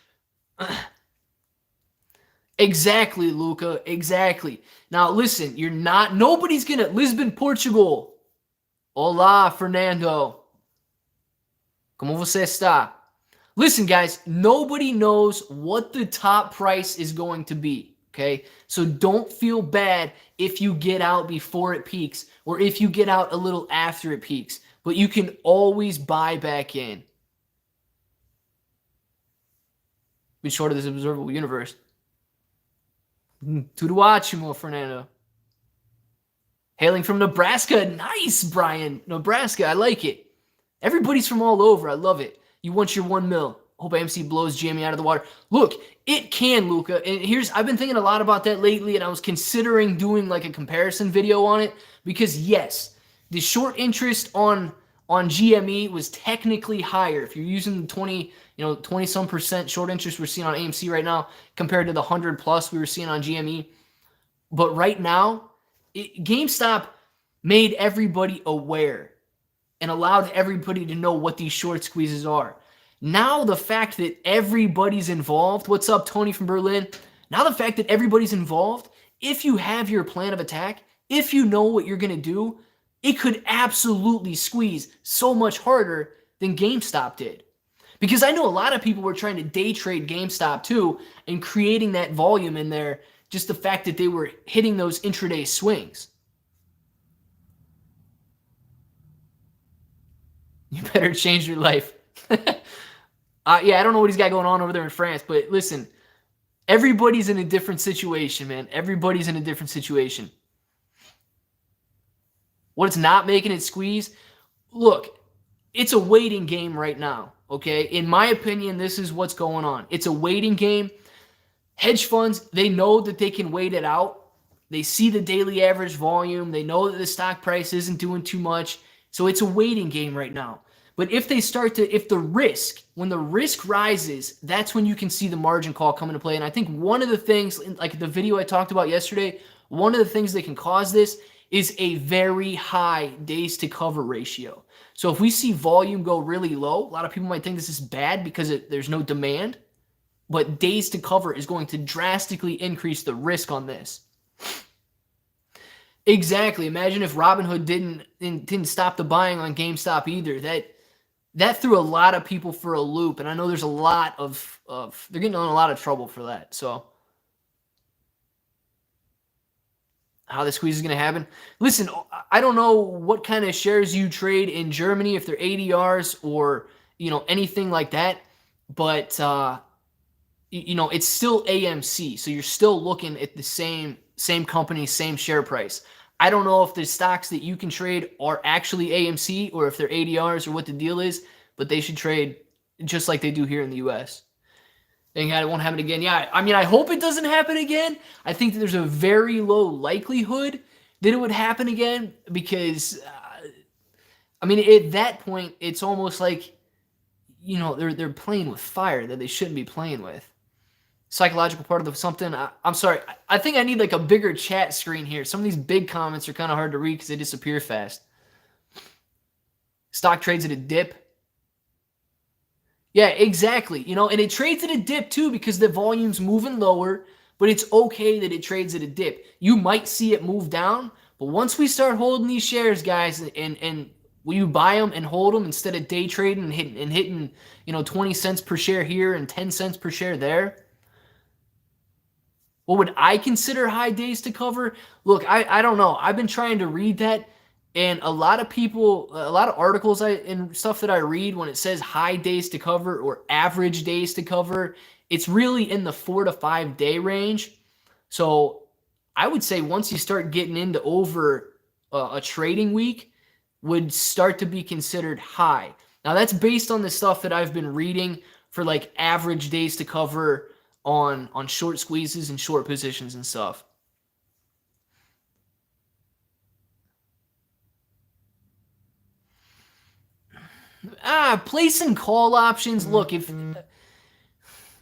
Exactly, Luca. Exactly. Now, listen, nobody's going to, Lisbon, Portugal. Olá, Fernando. Como você está? Listen, guys, nobody knows what the top price is going to be, okay? So don't feel bad if you get out before it peaks or if you get out a little after it peaks, but you can always buy back in. Be short of this observable universe. Tudo ótimo, Fernando. Hailing from Nebraska. Nice, Brian. Nebraska, I like it. Everybody's from all over. I love it. You want your 1 mil. Hope AMC blows Jamie out of the water. Look, it can, Luca. And I've been thinking a lot about that lately, and I was considering doing like a comparison video on it because yes, the short interest on GME was technically higher. If you're using the 20 some percent short interest we're seeing on AMC right now compared to the 100 plus we were seeing on GME. But right now, GameStop made everybody aware and allowed everybody to know what these short squeezes are. Now the fact that everybody's involved, what's up, Tony from Berlin? Now the fact that everybody's involved, if you have your plan of attack, if you know what you're going to do, it could absolutely squeeze so much harder than GameStop did. Because I know a lot of people were trying to day trade GameStop too and creating that volume in there, just the fact that they were hitting those intraday swings. You better change your life. Yeah, I don't know what he's got going on over there in France, but listen, everybody's in a different situation, man. Everybody's in a different situation. What's not making it squeeze? Look, it's a waiting game right now, okay? In my opinion, this is what's going on. It's a waiting game. Hedge funds, they know that they can wait it out. They see the daily average volume. They know that the stock price isn't doing too much. So it's a waiting game right now. But if when the risk rises, that's when you can see the margin call come into play. And I think one of the things, like the video I talked about yesterday, one of the things that can cause this is a very high days to cover ratio. So if we see volume go really low, a lot of people might think this is bad because there's no demand, but days to cover is going to drastically increase the risk on this. Exactly. Imagine if Robinhood didn't stop the buying on GameStop either. That threw a lot of people for a loop, and I know there's a lot of they're getting in a lot of trouble for that. So how the squeeze is going to happen? Listen, I don't know what kind of shares you trade in Germany, if they're ADRs or anything like that, but it's still AMC, so you're still looking at the same company, same share price. I don't know if the stocks that you can trade are actually AMC or if they're ADRs or what the deal is, but they should trade just like they do here in the US. Thank God it won't happen again. Yeah, I mean, I hope it doesn't happen again. I think that there's a very low likelihood that it would happen again because, at that point, it's almost like, they're playing with fire that they shouldn't be playing with. Psychological part of something. I'm sorry. I think I need like a bigger chat screen here. Some of these big comments are kind of hard to read because they disappear fast. Stock trades at a dip. Yeah, exactly. And it trades at a dip too because the volume's moving lower, but it's okay that it trades at a dip. You might see it move down, but once we start holding these shares, guys, and will you buy them and hold them instead of day trading and hitting 20 cents per share here and 10 cents per share there? What would I consider high days to cover? Look, I don't know. I've been trying to read that, and a lot of articles and stuff that I read when it says high days to cover or average days to cover, it's really in the 4 to 5 day range. So I would say once you start getting into over a trading week, would start to be considered high. Now that's based on the stuff that I've been reading for like average days to cover on short squeezes and short positions and stuff. Placing call options. Look, if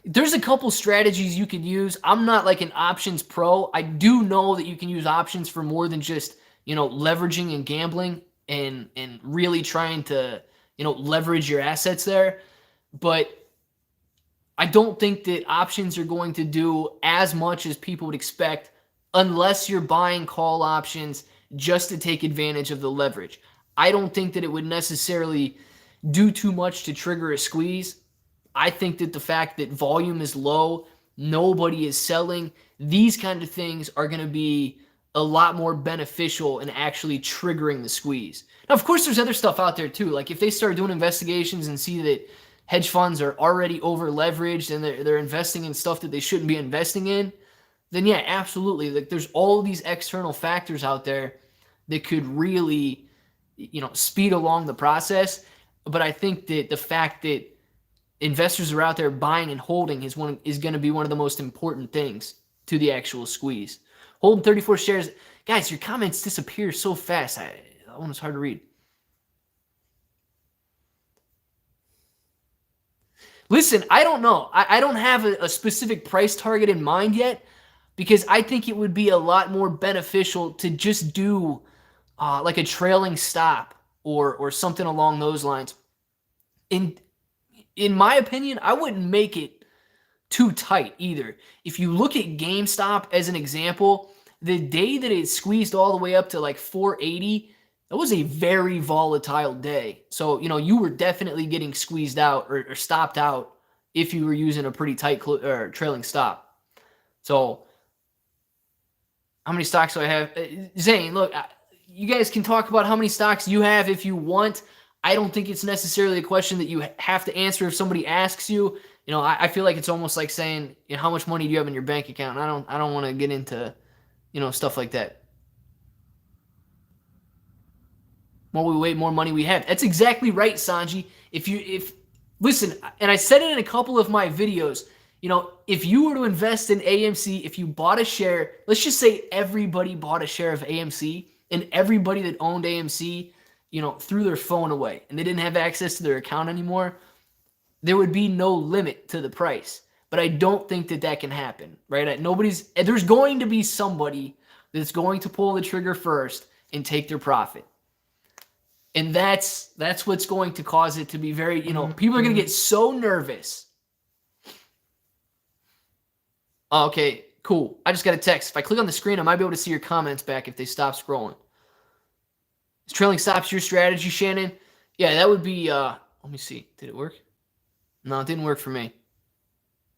There's a couple strategies you could use. I'm not like an options pro. I do know that you can use options for more than just, leveraging and gambling and really trying to, leverage your assets there. But I don't think that options are going to do as much as people would expect unless you're buying call options just to take advantage of the leverage. I don't think that it would necessarily do too much to trigger a squeeze. I think that the fact that volume is low, nobody is selling, these kind of things are going to be a lot more beneficial in actually triggering the squeeze. Now, of course, there's other stuff out there too. Like if they start doing investigations and see that hedge funds are already over leveraged and they're investing in stuff that they shouldn't be investing in, then yeah, absolutely. Like there's all these external factors out there that could really, speed along the process. But I think that the fact that investors are out there buying and holding is going to be one of the most important things to the actual squeeze. Holding 34 shares. Guys, your comments disappear so fast. That one was hard to read. Listen, I don't know. I don't have a specific price target in mind yet because I think it would be a lot more beneficial to just do like a trailing stop or something along those lines. In my opinion, I wouldn't make it too tight either. If you look at GameStop as an example, the day that it squeezed all the way up to like 480, that was a very volatile day. So, you were definitely getting squeezed out or stopped out if you were using a pretty tight trailing stop. So, how many stocks do I have? Zane, look, you guys can talk about how many stocks you have if you want. I don't think it's necessarily a question that you have to answer if somebody asks you. I feel like it's almost like saying, how much money do you have in your bank account? And I don't want to get into, stuff like that. More we wait, more money we have. That's exactly right, Sanji. Listen, and I said it in a couple of my videos, if you were to invest in AMC, if you bought a share, let's just say everybody bought a share of AMC and everybody that owned AMC, threw their phone away and they didn't have access to their account anymore, there would be no limit to the price. But I don't think that can happen, right? There's going to be somebody that's going to pull the trigger first and take their profit. And that's what's going to cause it to be very, people are going to get so nervous. Oh, okay, cool. I just got a text. If I click on the screen, I might be able to see your comments back if they stop scrolling. Is trailing stops your strategy, Shannon? Yeah, that would be, let me see. Did it work? No, it didn't work for me.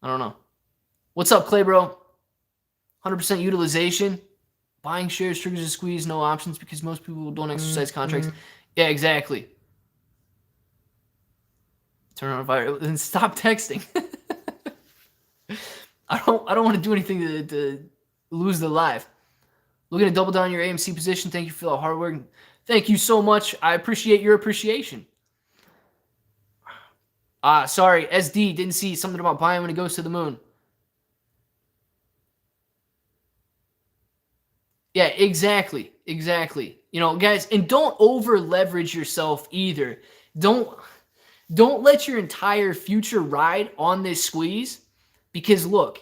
I don't know. What's up, Clay, bro? 100% utilization. Buying shares triggers a squeeze, no options because most people don't exercise contracts. Yeah, exactly. Turn on fire and stop texting. I don't want to do anything to lose the live. Looking to double down on your AMC position. Thank you for the hard work. Thank you so much. I appreciate your appreciation. Sorry, SD didn't see something about buying when it goes to the moon. Yeah, exactly. Guys, and don't over leverage yourself either. Don't let your entire future ride on this squeeze because look,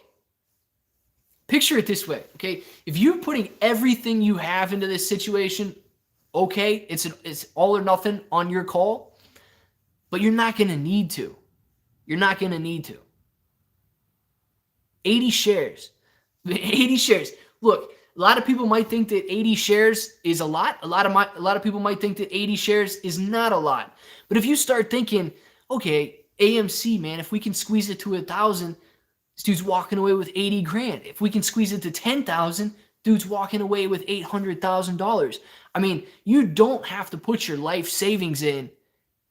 picture it this way, okay? If you're putting everything you have into this situation, okay, it's all or nothing on your call, but you're not going to need to. 80 shares. 80 shares. Look, a lot of people might think that 80 shares is a lot. A lot of people might think that 80 shares is not a lot. But if you start thinking, okay, AMC, man, if we can squeeze it to 1,000, this dude's walking away with 80 grand. If we can squeeze it to 10,000, dude's walking away with $800,000. I mean, you don't have to put your life savings in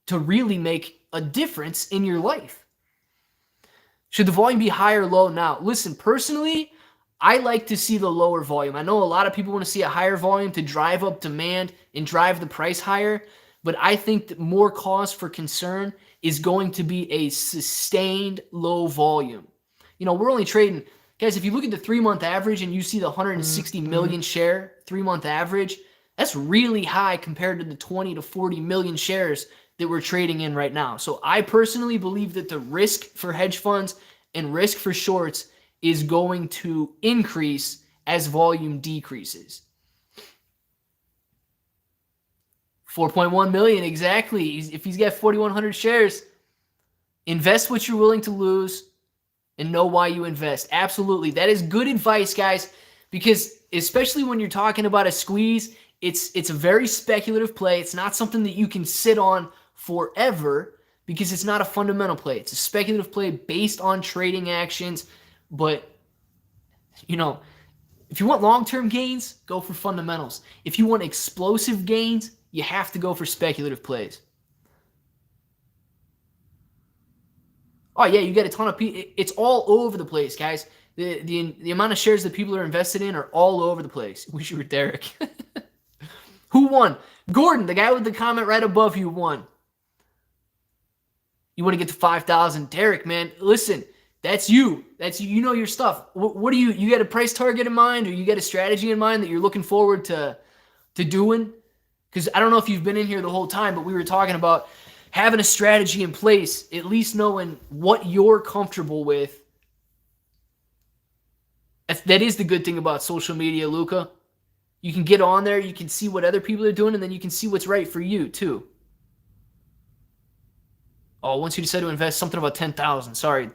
to really make a difference in your life. Should the volume be high or low now? Listen, personally, I like to see the lower volume. I know a lot of people want to see a higher volume to drive up demand and drive the price higher, but I think that more cause for concern is going to be a sustained low volume. We're only trading, guys, if you look at the 3-month average and you see the 160 million share 3-month average, that's really high compared to the 20 to 40 million shares that we're trading in right now. So I personally believe that the risk for hedge funds and risk for shorts is going to increase as volume decreases. 4.1 million, exactly. If he's got 4,100 shares, invest what you're willing to lose and know why you invest. Absolutely. That is good advice, guys, because especially when you're talking about a squeeze, it's a very speculative play. It's not something that you can sit on forever because it's not a fundamental play. It's a speculative play based on trading actions. But, you know, if you want long-term gains, go for fundamentals. If you want explosive gains, you have to go for speculative plays. Oh, yeah, you get a ton of people. It's all over the place, guys. The amount of shares that people are invested in are all over the place. Wish you were Derek. Who won? Gordon, the guy with the comment right above you, won. You want to get to 5,000. Derek, man, listen, that's you. That's you. You know your stuff. What do you got a price target in mind, or you got a strategy in mind that you're looking forward to doing? Because I don't know if you've been in here the whole time, but we were talking about having a strategy in place, at least knowing what you're comfortable with. That is the good thing about social media, Luca. You can get on there, you can see what other people are doing, and then you can see what's right for you, too. Oh, once you decide to invest, something about 10,000. Sorry,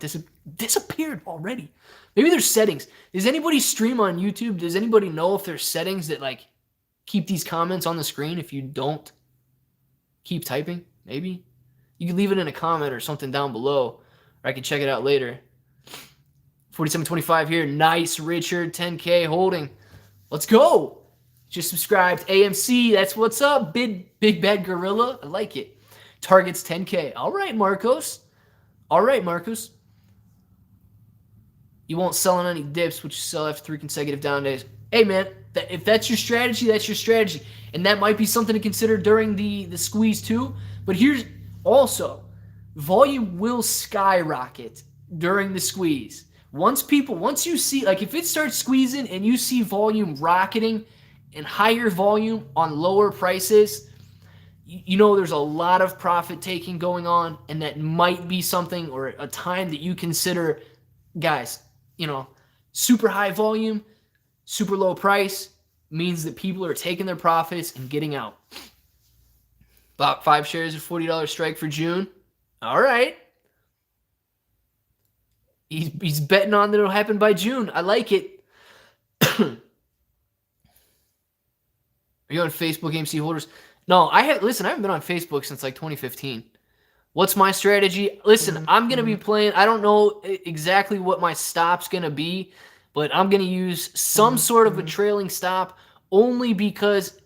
disappeared already. Maybe there's settings. Does anybody stream on YouTube? Does anybody know if there's settings that, like, keep these comments on the screen if you don't keep typing? Maybe. You can leave it in a comment or something down below, or I can check it out later. 47.25 here. Nice, Richard. 10K holding. Let's go. Just subscribed. AMC, that's what's up. Big Bad Gorilla. I like it. Targets 10K. All right, Marcos. All right, Marcos. You won't sell on any dips, which you sell after 3 consecutive down days. Hey, man, if that's your strategy, that's your strategy. And that might be something to consider during the squeeze, too. But here's also, volume will skyrocket during the squeeze. Once you see, like, if it starts squeezing and you see volume rocketing and higher volume on lower prices, you know there's a lot of profit taking going on, and that might be something or a time that you consider, guys, you know, super high volume, super low price means that people are taking their profits and getting out. Bought 5 shares at $40 strike for June. All right. He's betting on that it'll happen by June. I like it. Are you on Facebook, AMC holders? No, I haven't been on Facebook since like 2015. What's my strategy? Listen, I'm going to be playing. I don't know exactly what my stop's going to be, but I'm going to use some sort of a trailing stop only because,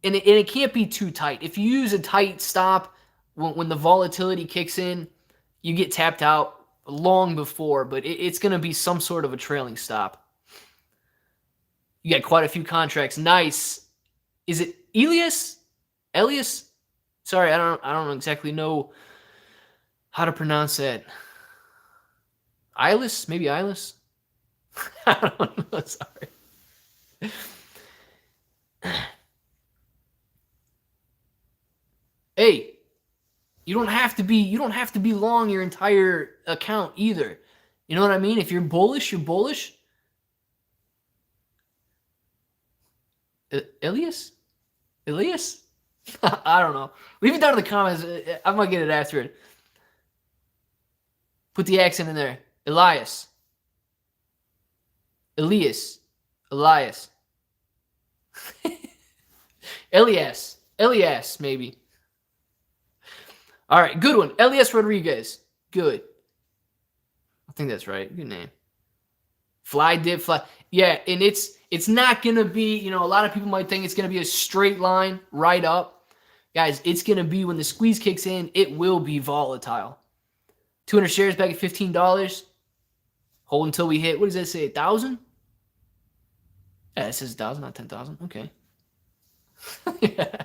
and it can't be too tight. If you use a tight stop, when the volatility kicks in, you get tapped out long before, but it's going to be some sort of a trailing stop. You got quite a few contracts. Nice. Is it Elias? Sorry, I don't exactly know how to pronounce that. Ilis? Maybe Ilis? I don't know. Sorry. Hey, you don't have to be long your entire account either. You know what I mean? If you're bullish, you're bullish. Elias? I don't know. Leave it down in the comments. I'm going to get it after it. Put the accent in there. Elias, Elias, maybe. All right, good one. Elias Rodriguez. Good. I think that's right. Good name. Fly. Yeah, and it's not going to be, you know, a lot of people might think it's going to be a straight line right up. Guys, it's going to be, when the squeeze kicks in, it will be volatile. 200 shares back at $15. Hold until we hit, what does that say, 1,000? Yeah, it says 1,000, not 10,000. Okay. Yeah.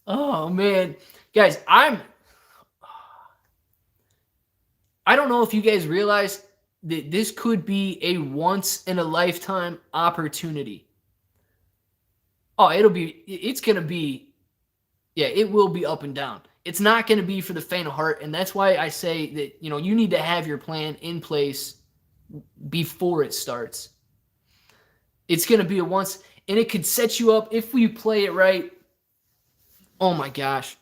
Oh, man. Guys, I don't know if you guys realize that this could be a once-in-a-lifetime opportunity. Oh, it's going to be, yeah, it will be up and down. it's not going to be for the faint of heart. And that's why I say that, you need to have your plan in place before it starts. It's going to be a once, and it could set you up if we play it right. Oh my gosh.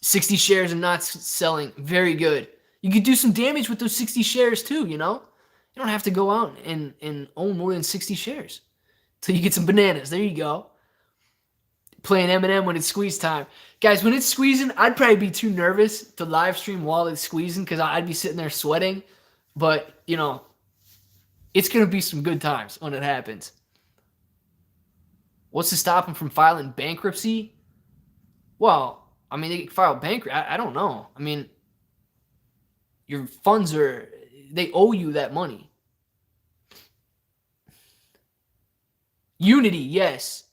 60 shares and not selling. Very good. You could do some damage with those 60 shares too, You don't have to go out and own more than 60 shares till you get some bananas. There you go. Playing M&M when it's squeeze time. Guys, when it's squeezing, I'd probably be too nervous to live stream while it's squeezing because I'd be sitting there sweating. But, it's going to be some good times when it happens. What's to stop them from filing bankruptcy? Well, I mean, they can file bankruptcy. I don't know. I mean, your funds they owe you that money. Unity, yes.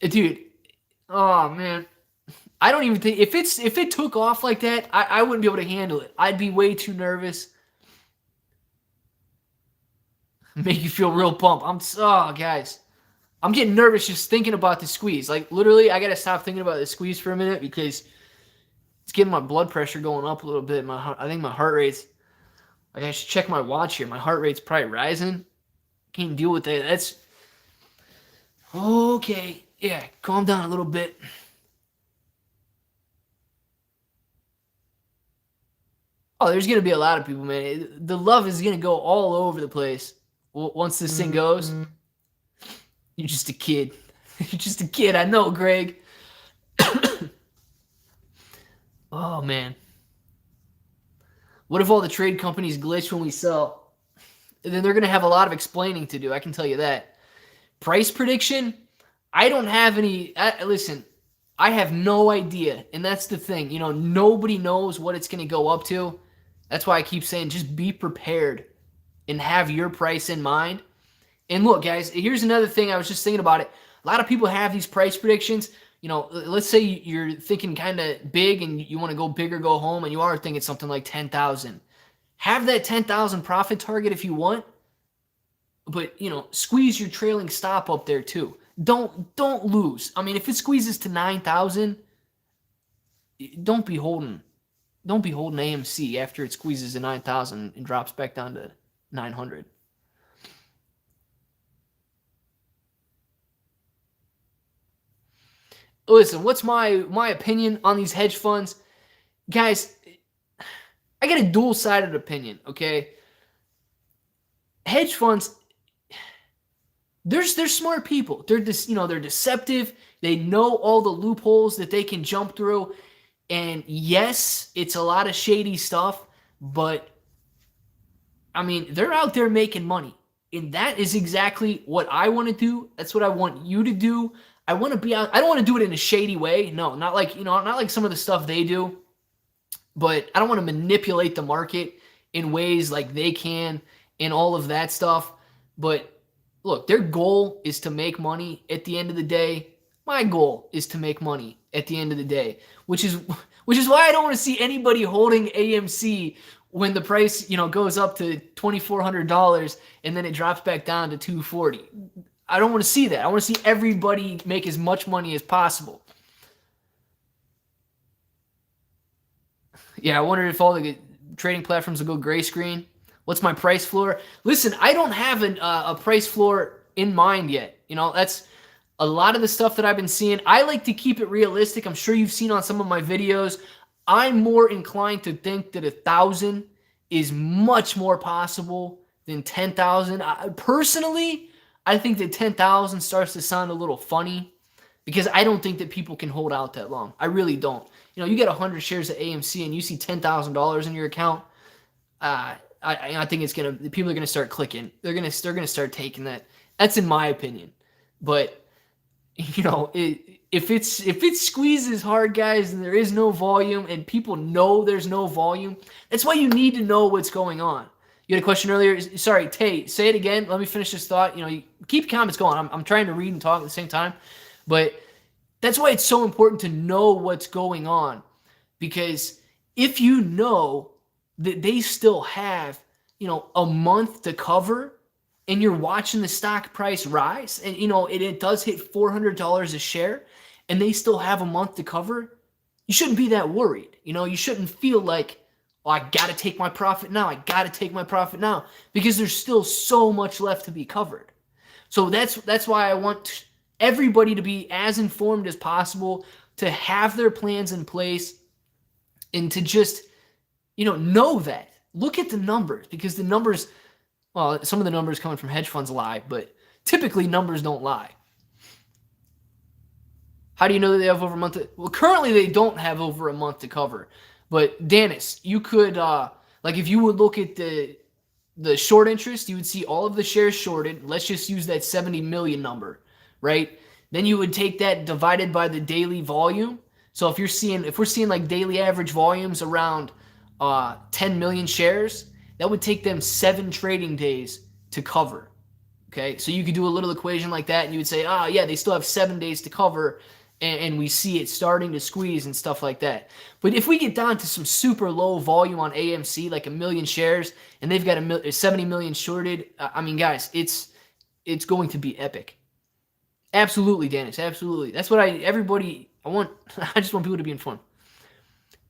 Dude, oh man. I don't even think, if it took off like that, I wouldn't be able to handle it. I'd be way too nervous. Make you feel real pumped. Guys, I'm getting nervous just thinking about the squeeze. Like, literally, I got to stop thinking about the squeeze for a minute because it's getting my blood pressure going up a little bit. I think my heart rate's, like, I should check my watch here. My heart rate's probably rising. Can't deal with that. That's, okay. Yeah, calm down a little bit. Oh, there's going to be a lot of people, man. The love is going to go all over the place once this thing goes. You're just a kid. You're just a kid. I know, Greg. Oh, man. What if all the trade companies glitch when we sell? And then they're going to have a lot of explaining to do. I can tell you that. Price prediction? I don't have any. Listen, I have no idea. And that's the thing. Nobody knows what it's going to go up to. That's why I keep saying just be prepared and have your price in mind. And look, guys, here's another thing. I was just thinking about it. A lot of people have these price predictions. Let's say you're thinking kind of big and you want to go big or go home, and you are thinking something like 10,000. Have that 10,000 profit target if you want, but squeeze your trailing stop up there too. Don't lose. I mean, if it squeezes to 9,000, don't be holding AMC after it squeezes to 9,000 and drops back down to 900. Listen, what's my opinion on these hedge funds? Guys, I got a dual-sided opinion, okay? Hedge funds, they're smart people. They're they're deceptive. They know all the loopholes that they can jump through. And yes, it's a lot of shady stuff, but I mean, they're out there making money. And that is exactly what I want to do. That's what I want you to do. I want to be out. I don't want to do it in a shady way. No, not like some of the stuff they do. But I don't want to manipulate the market in ways like they can and all of that stuff. But look, their goal is to make money at the end of the day. My goal is to make money at the end of the day, which is why I don't want to see anybody holding AMC when the price, goes up to $2,400 and then it drops back down to $240. I don't want to see that. I want to see everybody make as much money as possible. Yeah, I wonder if all the trading platforms will go gray screen. What's my price floor? Listen, I don't have a price floor in mind yet. That's a lot of the stuff that I've been seeing. I like to keep it realistic. I'm sure you've seen on some of my videos. I'm more inclined to think that 1,000 is much more possible than 10,000. Personally, I think that 10,000 starts to sound a little funny because I don't think that people can hold out that long. I really don't. You get 100 shares of AMC and you see $10,000 in your account. I think people are gonna start clicking. They're gonna start taking that. That's in my opinion. But if it squeezes hard, guys, and there is no volume, and people know there's no volume, that's why you need to know what's going on. You had a question earlier. Sorry, Tay, say it again. Let me finish this thought. You keep comments going. I'm trying to read and talk at the same time, but that's why it's so important to know what's going on, because if you know that they still have, a month to cover, and you're watching the stock price rise, and it does hit $400 a share, and they still have a month to cover, you shouldn't be that worried. You shouldn't feel like, oh, I got to take my profit now. I got to take my profit now, because there's still so much left to be covered. So that's why I want everybody to be as informed as possible, to have their plans in place, and to just, know that. Look at the numbers, because the numbers, well, some of the numbers coming from hedge funds lie, but typically numbers don't lie. How do you know that they have over a month? Well, currently they don't have over a month to cover. But Dennis, you could, if you would look at the short interest, you would see all of the shares shorted. Let's just use that 70 million number, right? Then you would take that divided by the daily volume. So if we're seeing like daily average volumes around 10 million shares, that would take them 7 trading days to cover. Okay, so you could do a little equation like that, and you would say, yeah, they still have 7 days to cover, and we see it starting to squeeze and stuff like that. But if we get down to some super low volume on AMC, like 1 million shares, and they've got 70 million shorted, guys, it's going to be epic. Absolutely, Dennis, absolutely. That's what I want. I just want people to be informed.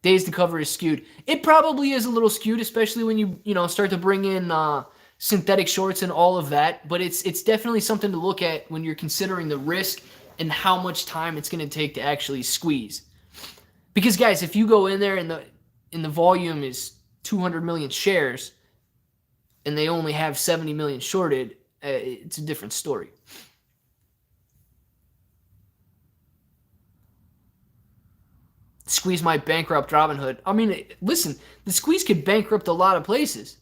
Days to cover is skewed. It probably is a little skewed, especially when you start to bring in synthetic shorts and all of that. But it's definitely something to look at when you're considering the risk and how much time it's going to take to actually squeeze. Because guys, if you go in there and the volume is 200 million shares, and they only have 70 million shorted, it's a different story. Squeeze might bankrupt Robinhood. Listen, the squeeze could bankrupt a lot of places.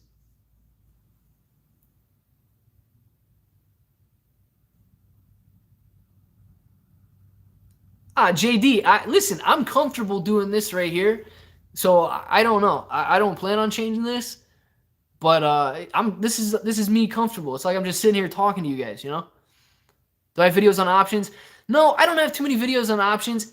JD, listen, I'm comfortable doing this right here. So I don't know. I don't plan on changing this, but this is me comfortable. It's like I'm just sitting here talking to you guys, Do I have videos on options? No, I don't have too many videos on options.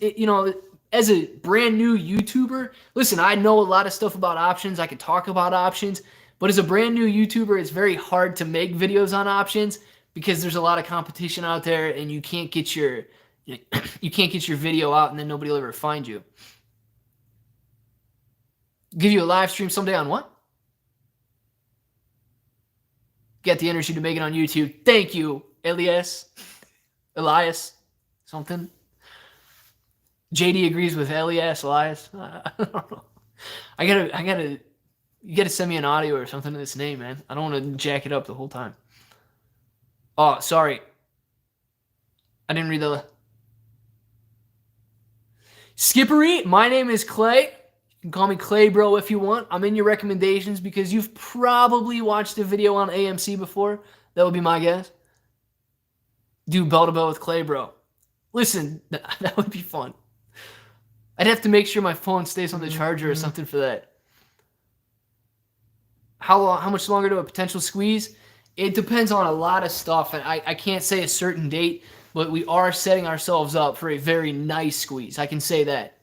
As a brand new YouTuber, listen, I know a lot of stuff about options. I could talk about options, but as a brand new YouTuber, it's very hard to make videos on options because there's a lot of competition out there, and you can't get your video out, and then nobody will ever find you. Give you a live stream someday on what? Get the energy to make it on YouTube. Thank you, Elias, something. JD agrees with Elias. I don't know. You gotta send me an audio or something to this name, man. I don't want to jack it up the whole time. Oh, sorry. I didn't read the... Skippery, my name is Clay. You can call me Clay Bro if you want. I'm in your recommendations because you've probably watched a video on AMC before. That would be my guess. Do bell to bell with Clay Bro. Listen, that would be fun. I'd have to make sure my phone stays on the charger or something for that. How much longer to a potential squeeze? It depends on a lot of stuff, and I can't say a certain date, but we are setting ourselves up for a very nice squeeze. I can say that.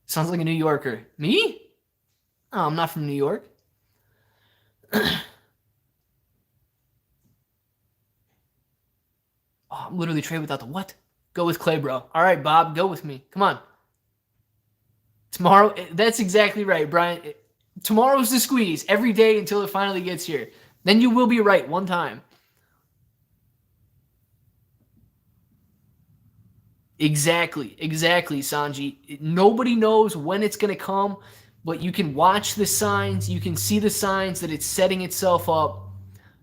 Sounds like a New Yorker. Me? Oh, I'm not from New York. I'm literally trade without the what? Go with Clay, bro. All right, Bob, go with me. Come on. Tomorrow, that's exactly right, Brian. Tomorrow's the squeeze every day until it finally gets here. Then you will be right one time. Exactly, Sanji. Nobody knows when it's going to come, but you can watch the signs. You can see the signs that it's setting itself up.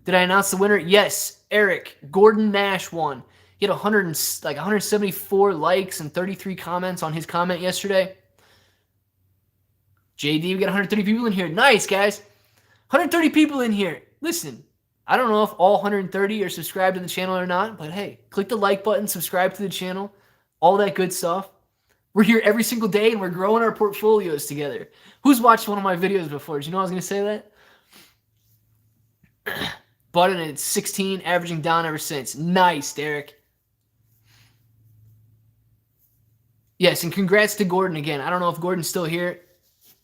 Did I announce the winner? Yes, Eric. Gordon Nash won. He had 174 likes and 33 comments on his comment yesterday. JD, we got 130 people in here. Nice, guys. 130 people in here. Listen, I don't know if all 130 are subscribed to the channel or not, but hey, click the like button, subscribe to the channel, all that good stuff. We're here every single day, and we're growing our portfolios together. Who's watched one of my videos before? Did you know I was going to say that? Button at 16, averaging down ever since. Nice, Derek. Yes, and congrats to Gordon again. I don't know if Gordon's still here.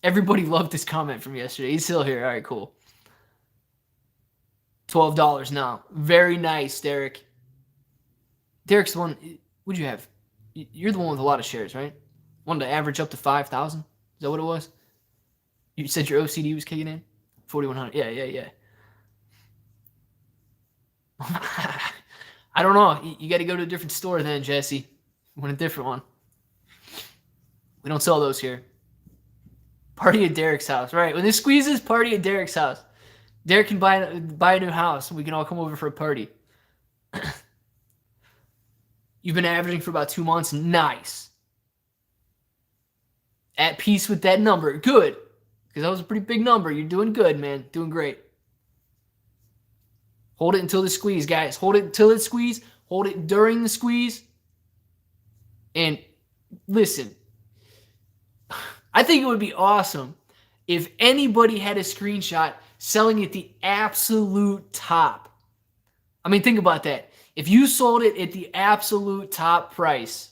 Everybody loved this comment from yesterday. He's still here. All right, cool. $12 now. Very nice, Derek. Derek's the one. What'd you have? You're the one with a lot of shares, right? Wanted to average up to 5,000. Is that what it was? You said your OCD was kicking in? 4,100. Yeah. I don't know. You got to go to a different store then, Jesse. Want a different one. We don't sell those here. Party at Derek's house. Right. When this squeezes, party at Derek's house. Derek can buy a new house. We can all come over for a party. You've been averaging for about 2 months. Nice. At peace with that number. Good. Because that was a pretty big number. You're doing good, man. Doing great. Hold it until the squeeze, guys. Hold it until it squeeze. Hold it during the squeeze. And listen, I think it would be awesome if anybody had a screenshot selling at the absolute top. I mean, think about that. If you sold it at the absolute top price,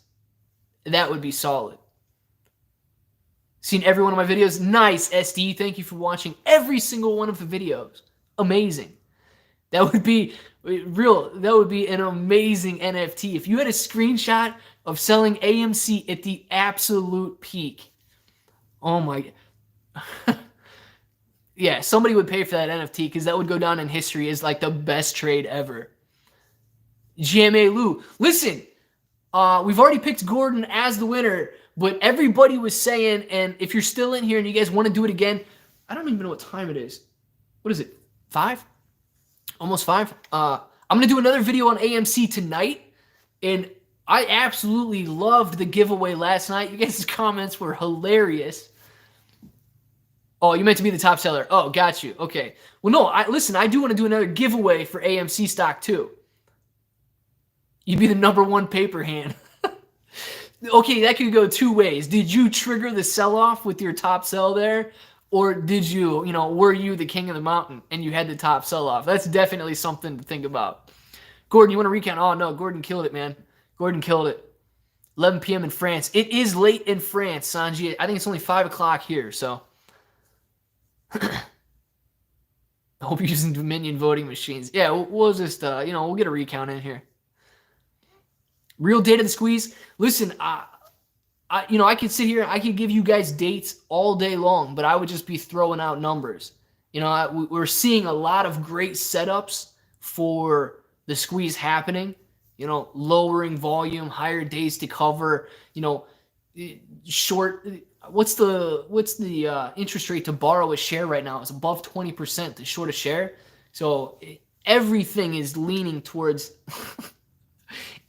that would be solid. Seen every one of my videos? Nice, SD. Thank you for watching every single one of the videos. Amazing. That would be real. That would be an amazing NFT. If you had a screenshot of selling AMC at the absolute peak. Oh my. Yeah, somebody would pay for that NFT because that would go down in history as like the best trade ever. GMA Lou. Listen, we've already picked Gordon as the winner, but everybody was saying, and if you're still in here and you guys want to do it again, I don't even know what time it is. What is it? 5? Almost 5. I'm going to do another video on AMC tonight, and I absolutely loved the giveaway last night. You guys' comments were hilarious. Oh, you meant to be the top seller. Oh, got you. Okay. Well, no, listen, I do want to do another giveaway for AMC stock too. You'd be the #1 paper hand. Okay, that could go 2 ways. Did you trigger the sell-off with your top sell there? Or did you, were you the king of the mountain and you had the top sell-off? That's definitely something to think about. Gordon, you want to recount? Oh, no, Gordon killed it, man. Gordon killed it. 11 p.m. in France. It is late in France, Sanji. I think it's only 5 o'clock here, so. I hope you're using Dominion voting machines. Yeah, we'll just, we'll get a recount in here. Real data to squeeze. Listen, I could sit here, I could give you guys dates all day long, but I would just be throwing out numbers. We're seeing a lot of great setups for the squeeze happening. Lowering volume, higher days to cover. Short. What's the interest rate to borrow a share right now? It's above 20% to short a share. So everything is leaning towards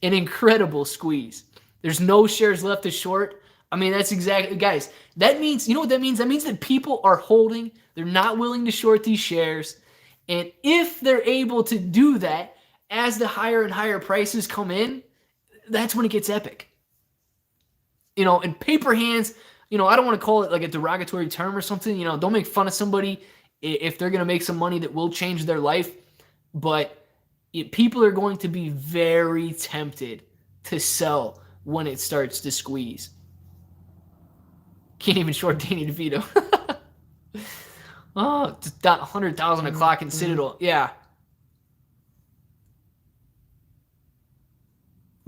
an incredible squeeze. There's no shares left to short. I mean, that's exactly, guys, that means, you know what that means? That means that people are holding. They're not willing to short these shares. And if they're able to do that, as the higher and higher prices come in, that's when it gets epic. And paper hands, I don't want to call it like a derogatory term or something. Don't make fun of somebody if they're going to make some money that will change their life. But people are going to be very tempted to sell when it starts to squeeze. Can't even short Danny DeVito. Oh, 100,000 o'clock in Citadel. Yeah.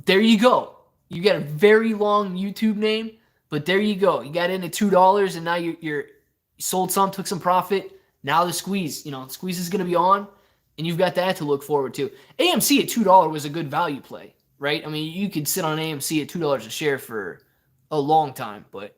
There you go. You got a very long YouTube name, but there you go. You got in at $2, and now you're sold some, took some profit. Now the squeeze, squeeze is going to be on, and you've got that to look forward to. AMC at $2 was a good value play, right? I mean, you could sit on AMC at $2 a share for a long time, but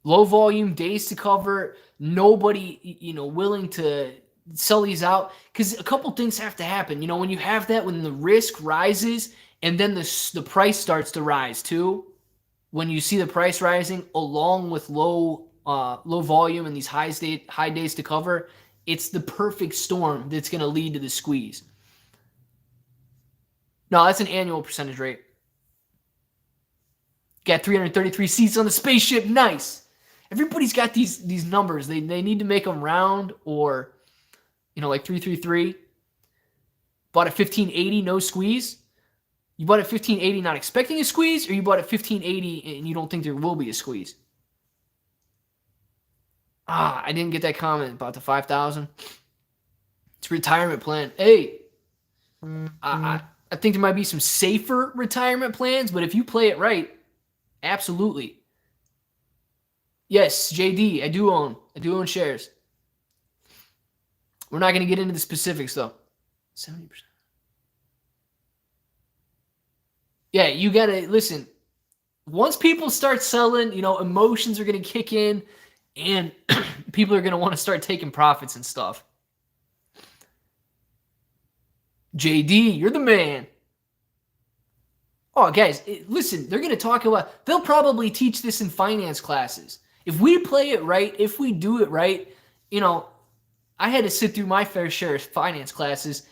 low volume, days to cover, nobody, willing to sell these out, because a couple things have to happen. When you have that, when the risk rises and then the price starts to rise too, when you see the price rising along with low volume and these high days to cover, it's the perfect storm that's going to lead to the squeeze. No, that's an annual percentage rate. Got 333 seats on the spaceship. Nice. Everybody's got these numbers. They need to make them round, or like 333. Bought at 1580, no squeeze. You bought at 1580 not expecting a squeeze, or you bought at 1580 and you don't think there will be a squeeze? I didn't get that comment about the 5,000. It's a retirement plan. Hey, that's I think there might be some safer retirement plans, but if you play it right, absolutely. Yes, JD, I do own shares. We're not going to get into the specifics though. 70%. Yeah, you got to listen. Once people start selling, emotions are going to kick in and people are going to want to start taking profits and stuff. JD, you're the man. Oh, guys, listen, they're going to talk about, they'll probably teach this in finance classes. If we play it right, if we do it right, I had to sit through my fair share of finance classes.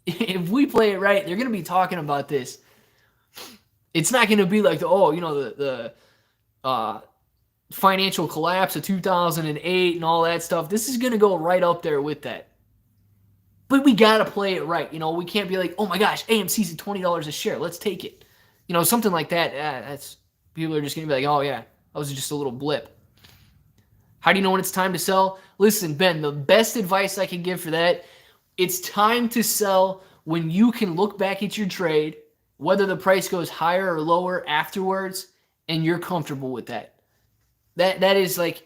If we play it right, they're going to be talking about this. It's not going to be like the financial collapse of 2008 and all that stuff. This is going to go right up there with that. But we got to play it right. We can't be like, oh my gosh, AMC's at $20 a share. Let's take it. Something like that. That's people are just going to be like, oh yeah, that was just a little blip. How do you know when it's time to sell? Listen, Ben, the best advice I can give for that, it's time to sell when you can look back at your trade, whether the price goes higher or lower afterwards, and you're comfortable with that. That is like,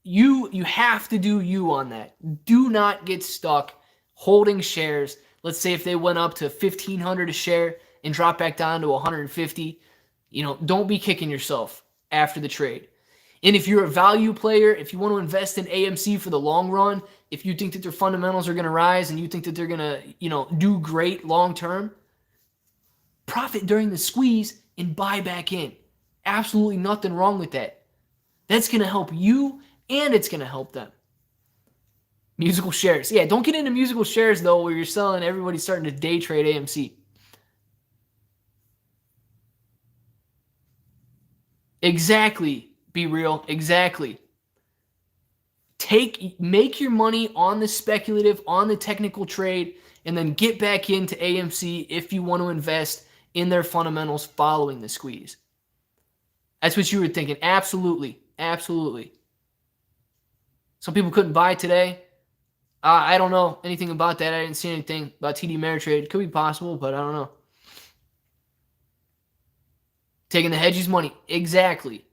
you have to do you on that. Do not get stuck holding shares. Let's say if they went up to $1,500 a share and dropped back down to $150, don't be kicking yourself after the trade. And if you're a value player, if you want to invest in AMC for the long run, if you think that their fundamentals are going to rise and you think that they're going to, do great long term, profit during the squeeze and buy back in. Absolutely nothing wrong with that. That's going to help you and it's going to help them. Musical shares. Yeah, don't get into musical shares though where you're selling, everybody's starting to day trade AMC. Exactly. Be real. Exactly. Make your money on the speculative, on the technical trade, and then get back into AMC if you want to invest in their fundamentals following the squeeze. That's what you were thinking. Absolutely. Absolutely. Some people couldn't buy today. I don't know anything about that. I didn't see anything about TD Ameritrade. Could be possible, but I don't know. Taking the hedges money. Exactly.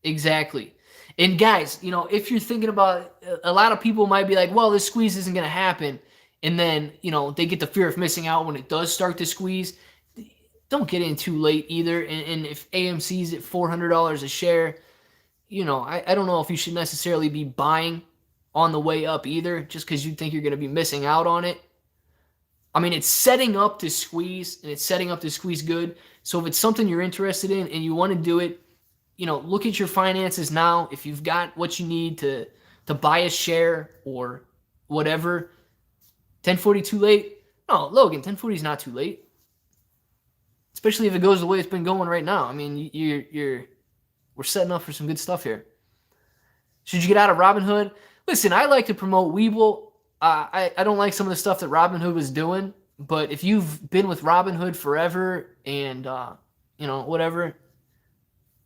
And guys, if you're thinking about, a lot of people might be like, well, this squeeze isn't going to happen. And then, they get the fear of missing out when it does start to squeeze. Don't get in too late either. And if AMC's at $400 a share, I don't know if you should necessarily be buying on the way up either, just because you think you're going to be missing out on it. I mean, it's setting up to squeeze, and it's setting up to squeeze good. So if it's something you're interested in and you want to do it, look at your finances now. If you've got what you need to buy a share or whatever, 1040 too late? No, Logan, 1040 is not too late. Especially if it goes the way it's been going right now. I mean, we're setting up for some good stuff here. Should you get out of Robinhood? Listen, I like to promote Webull. I don't like some of the stuff that Robinhood was doing, but if you've been with Robinhood forever and whatever,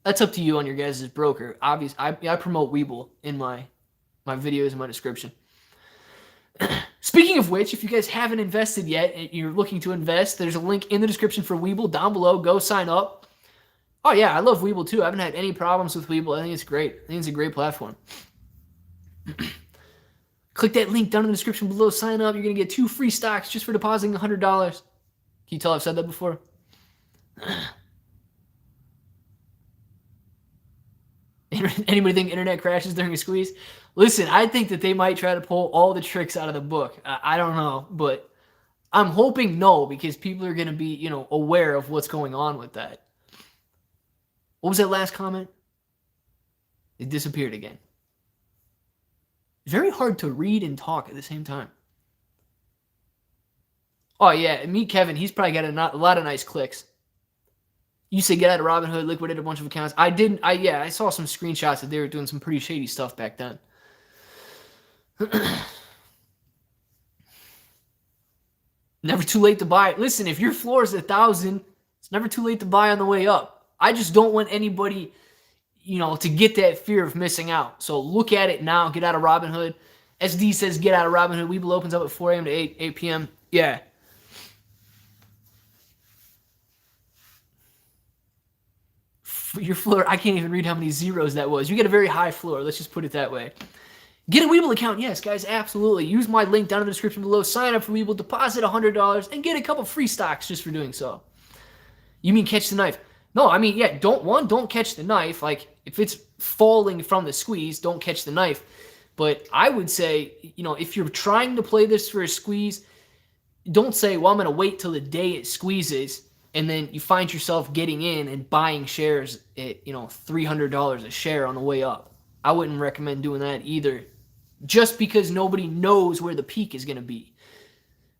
that's up to you on your guys' broker. Obviously, I promote Webull in my videos and my description. Speaking of which, if you guys haven't invested yet and you're looking to invest, there's a link in the description for Webull down below. Go sign up. Oh yeah, I love Webull too. I haven't had any problems with Webull. I think it's great. I think it's a great platform. Click that link down in the description below. Sign up. You're going to get 2 free stocks just for depositing $100. Can you tell I've said that before? Anybody think internet crashes during a squeeze? Listen, I think that they might try to pull all the tricks out of the book. I don't know, but I'm hoping no, because people are going to be, aware of what's going on with that. What was that last comment? It disappeared again. Very hard to read and talk at the same time. Oh yeah, meet Kevin. He's probably got a lot of nice clicks. You say get out of Robinhood, liquidate a bunch of accounts. I didn't. I saw some screenshots that they were doing some pretty shady stuff back then. Never too late to buy. Listen, if your floor is 1,000, it's never too late to buy on the way up. I just don't want anybody, to get that fear of missing out. So look at it now. Get out of Robinhood. SD says get out of Robinhood. Webull opens up at 4 a.m. to 8 p.m. Yeah. Your floor, I can't even read how many zeros that was. You get a very high floor. Let's just put it that way. Get a Webull account. Yes, guys, absolutely. Use my link down in the description below. Sign up for Webull, deposit $100, and get a couple free stocks just for doing so. You mean catch the knife? No, I mean, yeah, don't catch the knife. Like, if it's falling from the squeeze, don't catch the knife. But I would say, if you're trying to play this for a squeeze, don't say, well, I'm going to wait till the day it squeezes, and then you find yourself getting in and buying shares at, $300 a share on the way up. I wouldn't recommend doing that either, just because nobody knows where the peak is going to be.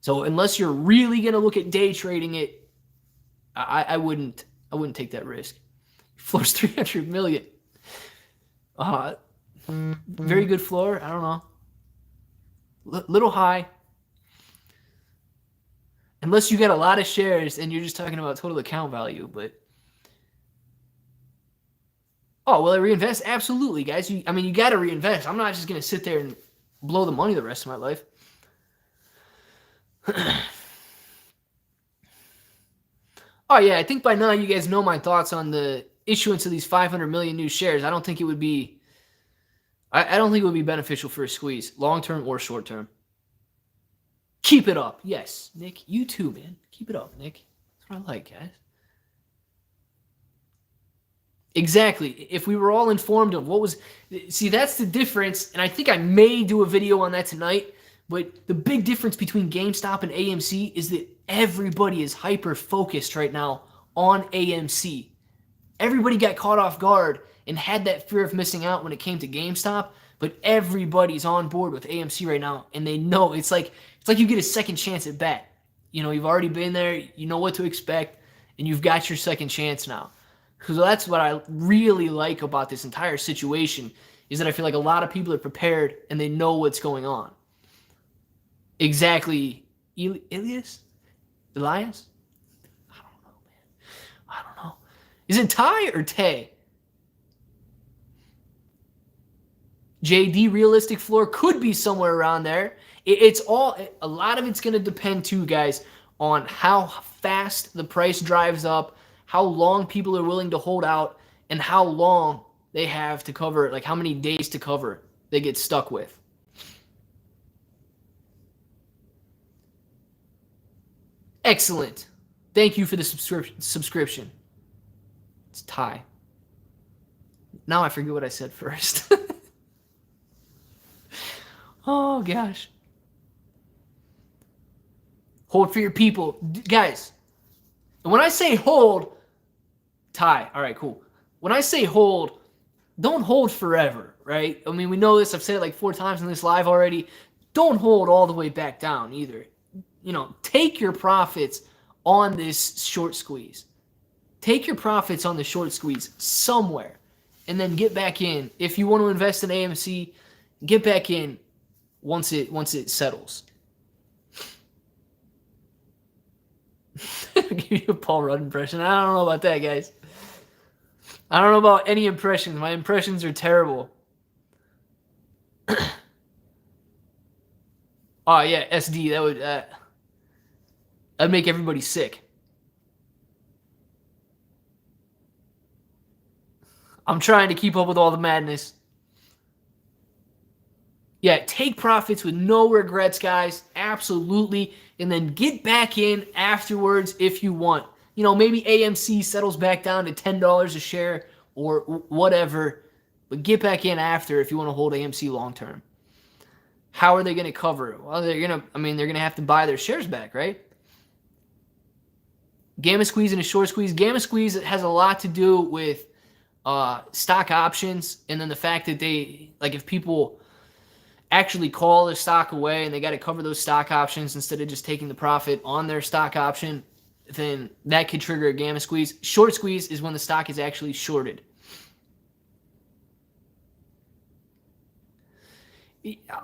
So unless you're really going to look at day trading it, I wouldn't take that risk. Floor's 300 million. Very good floor. I don't know. Little high. Unless you got a lot of shares and you're just talking about total account value, but will I reinvest? Absolutely, guys. You got to reinvest. I'm not just going to sit there and blow the money the rest of my life. Oh, yeah, I think by now you guys know my thoughts on the issuance of these 500 million new shares. I don't think it would be beneficial for a squeeze, long-term or short-term. Keep it up. Yes, Nick, you too, man. Keep it up, Nick. That's what I like, guys. Exactly. If we were all informed of what was... See, that's the difference, and I think I may do a video on that tonight, but the big difference between GameStop and AMC is that everybody is hyper-focused right now on AMC. Everybody got caught off guard and had that fear of missing out when it came to GameStop, but everybody's on board with AMC right now, and they know it's like you get a second chance at bat. You've already been there, you know what to expect, and you've got your second chance now. So that's what I really like about this entire situation, is that I feel like a lot of people are prepared and they know what's going on. Exactly. Elias? I don't know, man. I don't know. Is it Ty or Tay? JD realistic floor could be somewhere around there. A lot of it's going to depend too, guys, on how fast the price drives up, how long people are willing to hold out, and how long they have to cover, like how many days to cover they get stuck with. Excellent. Thank you for the subscription. It's Ty. Now I forget what I said first. Oh, gosh. Hold for your people. Guys, when I say hold, Ty, all right, cool. When I say hold, don't hold forever, right? I mean, we know this. I've said it like 4 times in this live already. Don't hold all the way back down either. Take your profits on this short squeeze. Take your profits on the short squeeze somewhere, and then get back in. If you want to invest in AMC, get back in once it settles. Give you a Paul Rudd impression. I don't know about that, guys. I don't know about any impressions. My impressions are terrible. Oh yeah, SD. That would that'd make everybody sick. I'm trying to keep up with all the madness. Yeah, take profits with no regrets, guys. Absolutely. And then get back in afterwards if you want. Maybe AMC settles back down to $10 a share or whatever. But get back in after if you want to hold AMC long term. How are they going to cover it? Well, they're going to have to buy their shares back, right? Gamma squeeze and a short squeeze. Gamma squeeze has a lot to do with stock options, and then the fact that if people actually call the stock away and they got to cover those stock options instead of just taking the profit on their stock option, then that could trigger a gamma squeeze. Short squeeze is when the stock is actually shorted.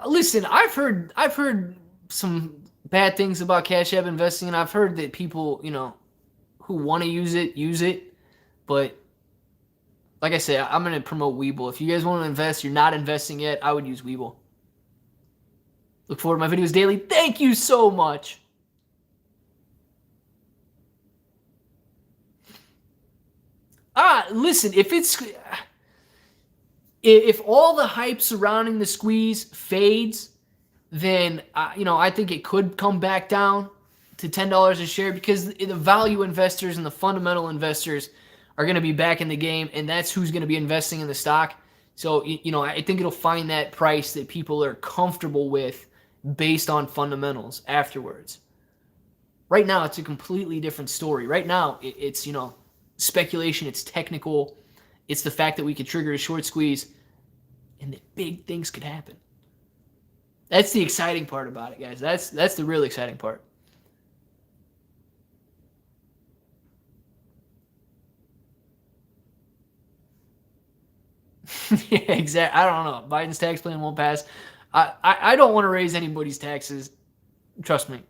Listen, I've heard some bad things about Cash App investing, and I've heard that people, who want to use it, but like I said, I'm going to promote Webull. If you guys want to invest, you're not investing yet, I would use Webull. Look forward to my videos daily. Thank you so much. Listen, if all the hype surrounding the squeeze fades, then I think it could come back down to $10 a share because the value investors and the fundamental investors are going to be back in the game, and that's who's going to be investing in the stock. So I think it'll find that price that people are comfortable with based on fundamentals afterwards. Right now, it's a completely different story. Right now, it's speculation, it's technical, it's the fact that we could trigger a short squeeze, and that big things could happen. That's the exciting part about it, guys. That's the real exciting part. Yeah, exactly. I don't know. Biden's tax plan won't pass. I don't want to raise anybody's taxes. Trust me.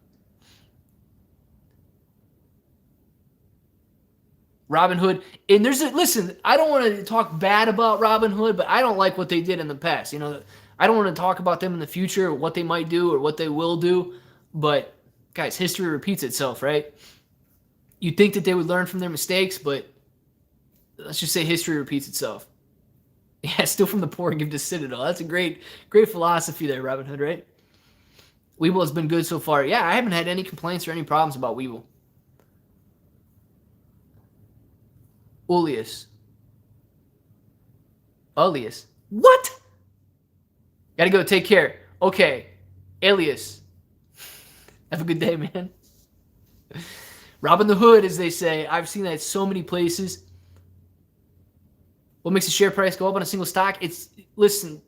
Robinhood, and listen, I don't want to talk bad about Robinhood, but I don't like what they did in the past. I don't want to talk about them in the future, or what they might do or what they will do. But guys, history repeats itself, right? You'd think that they would learn from their mistakes, but let's just say history repeats itself. Yeah, steal from the poor and give to Citadel. That's a great philosophy there, Robinhood, right? Weeble has been good so far. Yeah, I haven't had any complaints or any problems about Weeble. Ulius. Ulius. What? Gotta go. Take care. Okay. Alias. Have a good day, man. Robin the Hood, as they say. I've seen that so many places. What makes a share price go up on a single stock? Listen,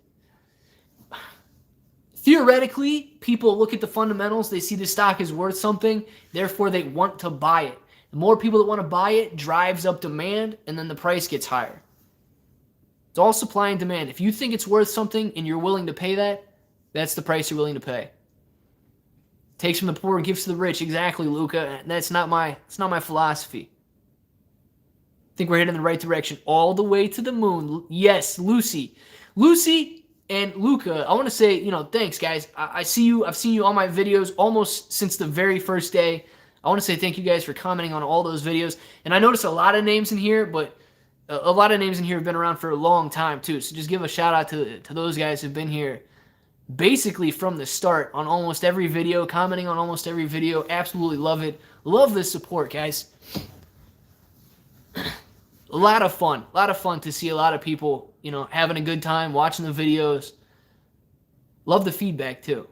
theoretically, people look at the fundamentals. They see the stock is worth something. Therefore, they want to buy it. The more people that want to buy it drives up demand, and then the price gets higher. It's all supply and demand. If you think it's worth something and you're willing to pay that, that's the price you're willing to pay. Takes from the poor and gives to the rich. Exactly, Luca. That's not my philosophy. I think we're heading in the right direction. All the way to the moon. Yes, Lucy. Lucy and Luca, I want to say, thanks, guys. I see you. I've seen you on my videos almost since the very first day. I want to say thank you guys for commenting on all those videos. And I noticed a lot of names in here, but a lot of names in here have been around for a long time, too. So just give a shout out to those guys who've been here basically from the start on almost every video, commenting on almost every video. Absolutely love it. Love the support, guys. A lot of fun. A lot of fun to see a lot of people, having a good time, watching the videos. Love the feedback, too.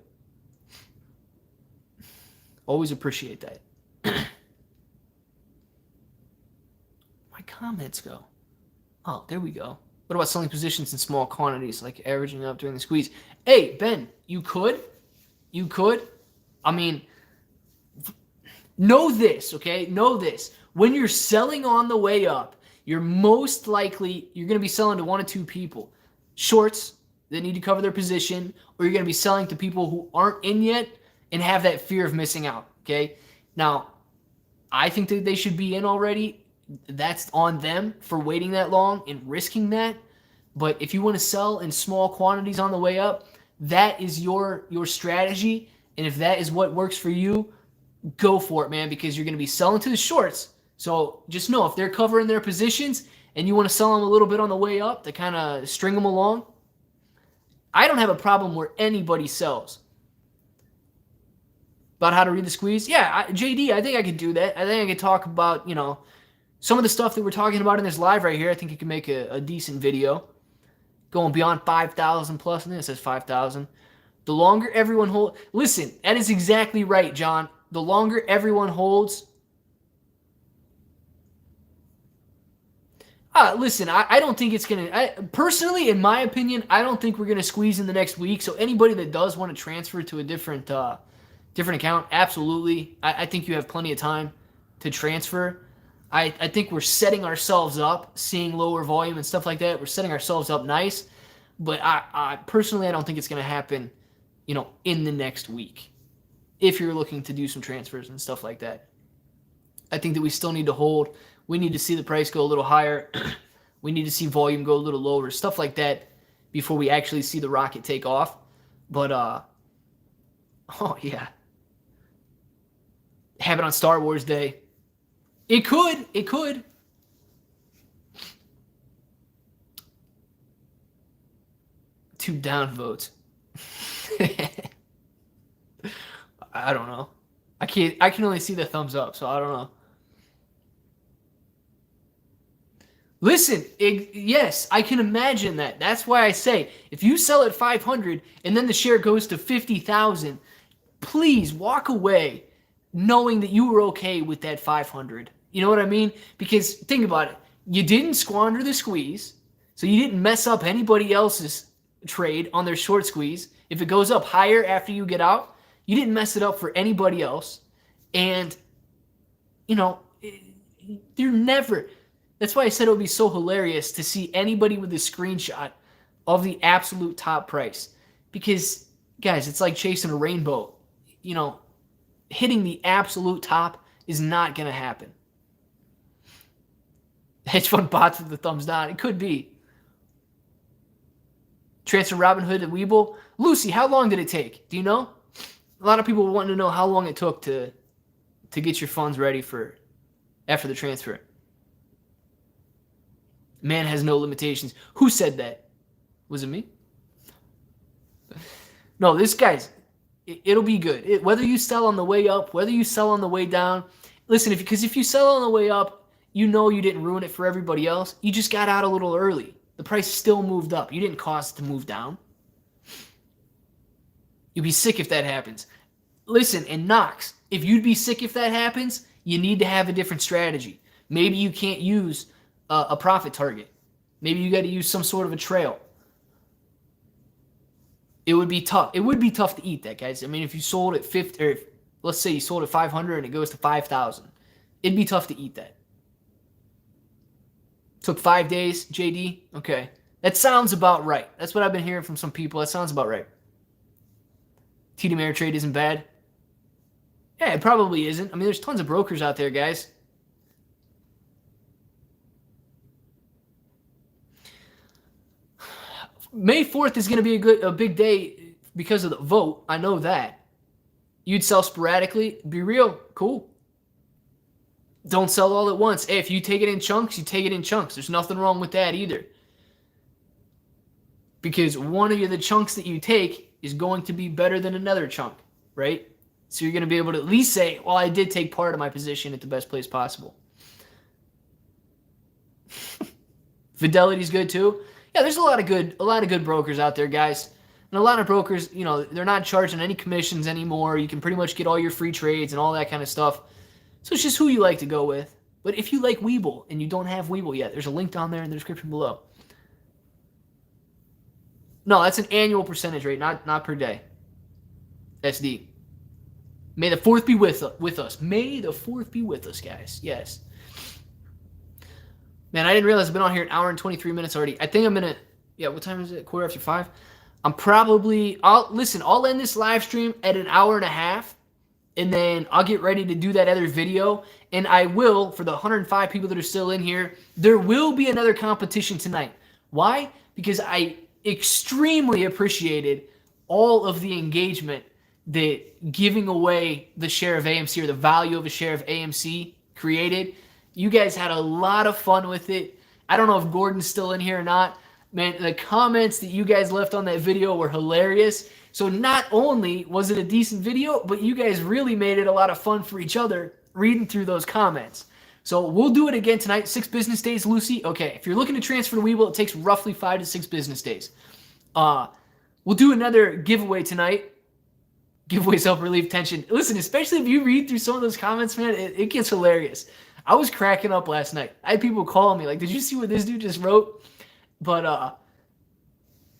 Always appreciate that. My comments go. Oh, there we go. What about selling positions in small quantities, like averaging up during the squeeze? Hey, Ben, you could. You could. I mean, know this, okay? Know this. When you're selling on the way up, you're going to be selling to one of two people. Shorts that need to cover their position, or you're going to be selling to people who aren't in yet and have that fear of missing out, okay? Now, I think that they should be in already. That's on them for waiting that long and risking that. But if you want to sell in small quantities on the way up, that is your strategy. And if that is what works for you, go for it, man, because you're going to be selling to the shorts. So just know if they're covering their positions and you want to sell them a little bit on the way up to kind of string them along, I don't have a problem where anybody sells. About how to read the squeeze? Yeah, JD, I think I could do that. I think I could talk about, some of the stuff that we're talking about in this live right here. I think you can make a decent video. Going beyond 5,000 plus, and it says 5,000. The longer everyone holds... Listen, that is exactly right, John. The longer everyone holds... Listen, I don't think it's going to... Personally, in my opinion, I don't think we're going to squeeze in the next week. So anybody that does want to transfer to a different account, absolutely. I think you have plenty of time to transfer. I think we're setting ourselves up, seeing lower volume and stuff like that. We're setting ourselves up nice. But I personally, I don't think it's going to happen, in the next week. If you're looking to do some transfers and stuff like that. I think that we still need to hold. We need to see the price go a little higher. We need to see volume go a little lower, stuff like that, before we actually see the rocket take off. But, oh, yeah. Have it on Star Wars Day. It could. 2 down votes. I don't know. I can only see the thumbs up, so I don't know. Listen, yes, I can imagine that. That's why I say, if you sell at 500 and then the share goes to 50,000, please walk away knowing that you were okay with that 500. You know what I mean? Because think about it. You didn't squander the squeeze, so you didn't mess up anybody else's trade on their short squeeze. If it goes up higher after you get out, you didn't mess it up for anybody else. And, you know, you're never... That's why I said it would be so hilarious to see anybody with a screenshot of the absolute top price. Because, guys, it's like chasing a rainbow. You know, hitting the absolute top is not going to happen. Hedge fund bots with the thumbs down. It could be. Transfer Robinhood to Webull. Lucy, how long did it take? Do you know? A lot of people want to know how long it took to get your funds ready for after the transfer. Man has no limitations. Who said that? Was it me? No, this guy's... It'll be good. Whether you sell on the way up, whether you sell on the way down. Listen, because if you sell on the way up, you know you didn't ruin it for everybody else. You just got out a little early. The price still moved up. You didn't cause it to move down. You'd be sick if that happens. Listen, and Knox, if you'd be sick if that happens, you need to have a different strategy. Maybe you can't use a profit target. Maybe you got to use some sort of a trail. It would be tough. It would be tough to eat that, guys. I mean, if you sold at 50, or let's say you sold at 500 and it goes to 5,000, it'd be tough to eat that. Took 5 days, JD. Okay, that sounds about right. That's what I've been hearing from some people. That sounds about right. TD Ameritrade isn't bad. Yeah, it probably isn't. I mean, there's tons of brokers out there, guys. May 4th is going to be a big day because of the vote. I know that. You'd sell sporadically. Be real. Cool. Don't sell all at once. Hey, if you take it in chunks, you take it in chunks. There's nothing wrong with that either. Because one of the chunks that you take is going to be better than another chunk, right? So you're going to be able to at least say, well, I did take part of my position at the best place possible. Fidelity's good too. Yeah, there's a lot of good brokers out there, guys. And a lot of brokers, you know, they're not charging any commissions anymore. You can pretty much get all your free trades and all that kind of stuff. So it's just who you like to go with. But if you like Webull and you don't have Webull yet, there's a link down there in the description below. No, that's an annual percentage rate, not per day. SD. May the 4th be with us. May the 4th be with us, guys. Yes. Man, I didn't realize I've been on here an hour and 23 minutes already. I think I'm going to... Yeah, what time is it? 5:15? I'm probably... I'll end this live stream at an hour and a half. And then I'll get ready to do that other video. And I will, for the 105 people that are still in here, there will be another competition tonight. Why? Because I extremely appreciated all of the engagement that giving away the share of AMC or the value of a share of AMC created. You guys had a lot of fun with it. I don't know if Gordon's still in here or not. Man, the comments that you guys left on that video were hilarious. So not only was it a decent video, but you guys really made it a lot of fun for each other reading through those comments. So we'll do it again tonight. 6 business days, Lucy. Okay, if you're looking to transfer to Webull, it takes roughly 5 to 6 business days. We'll do another giveaway tonight. Giveaways help relieve tension. Listen, especially if you read through some of those comments, man, it gets hilarious. I was cracking up last night. I had people calling me like, did you see what this dude just wrote? But,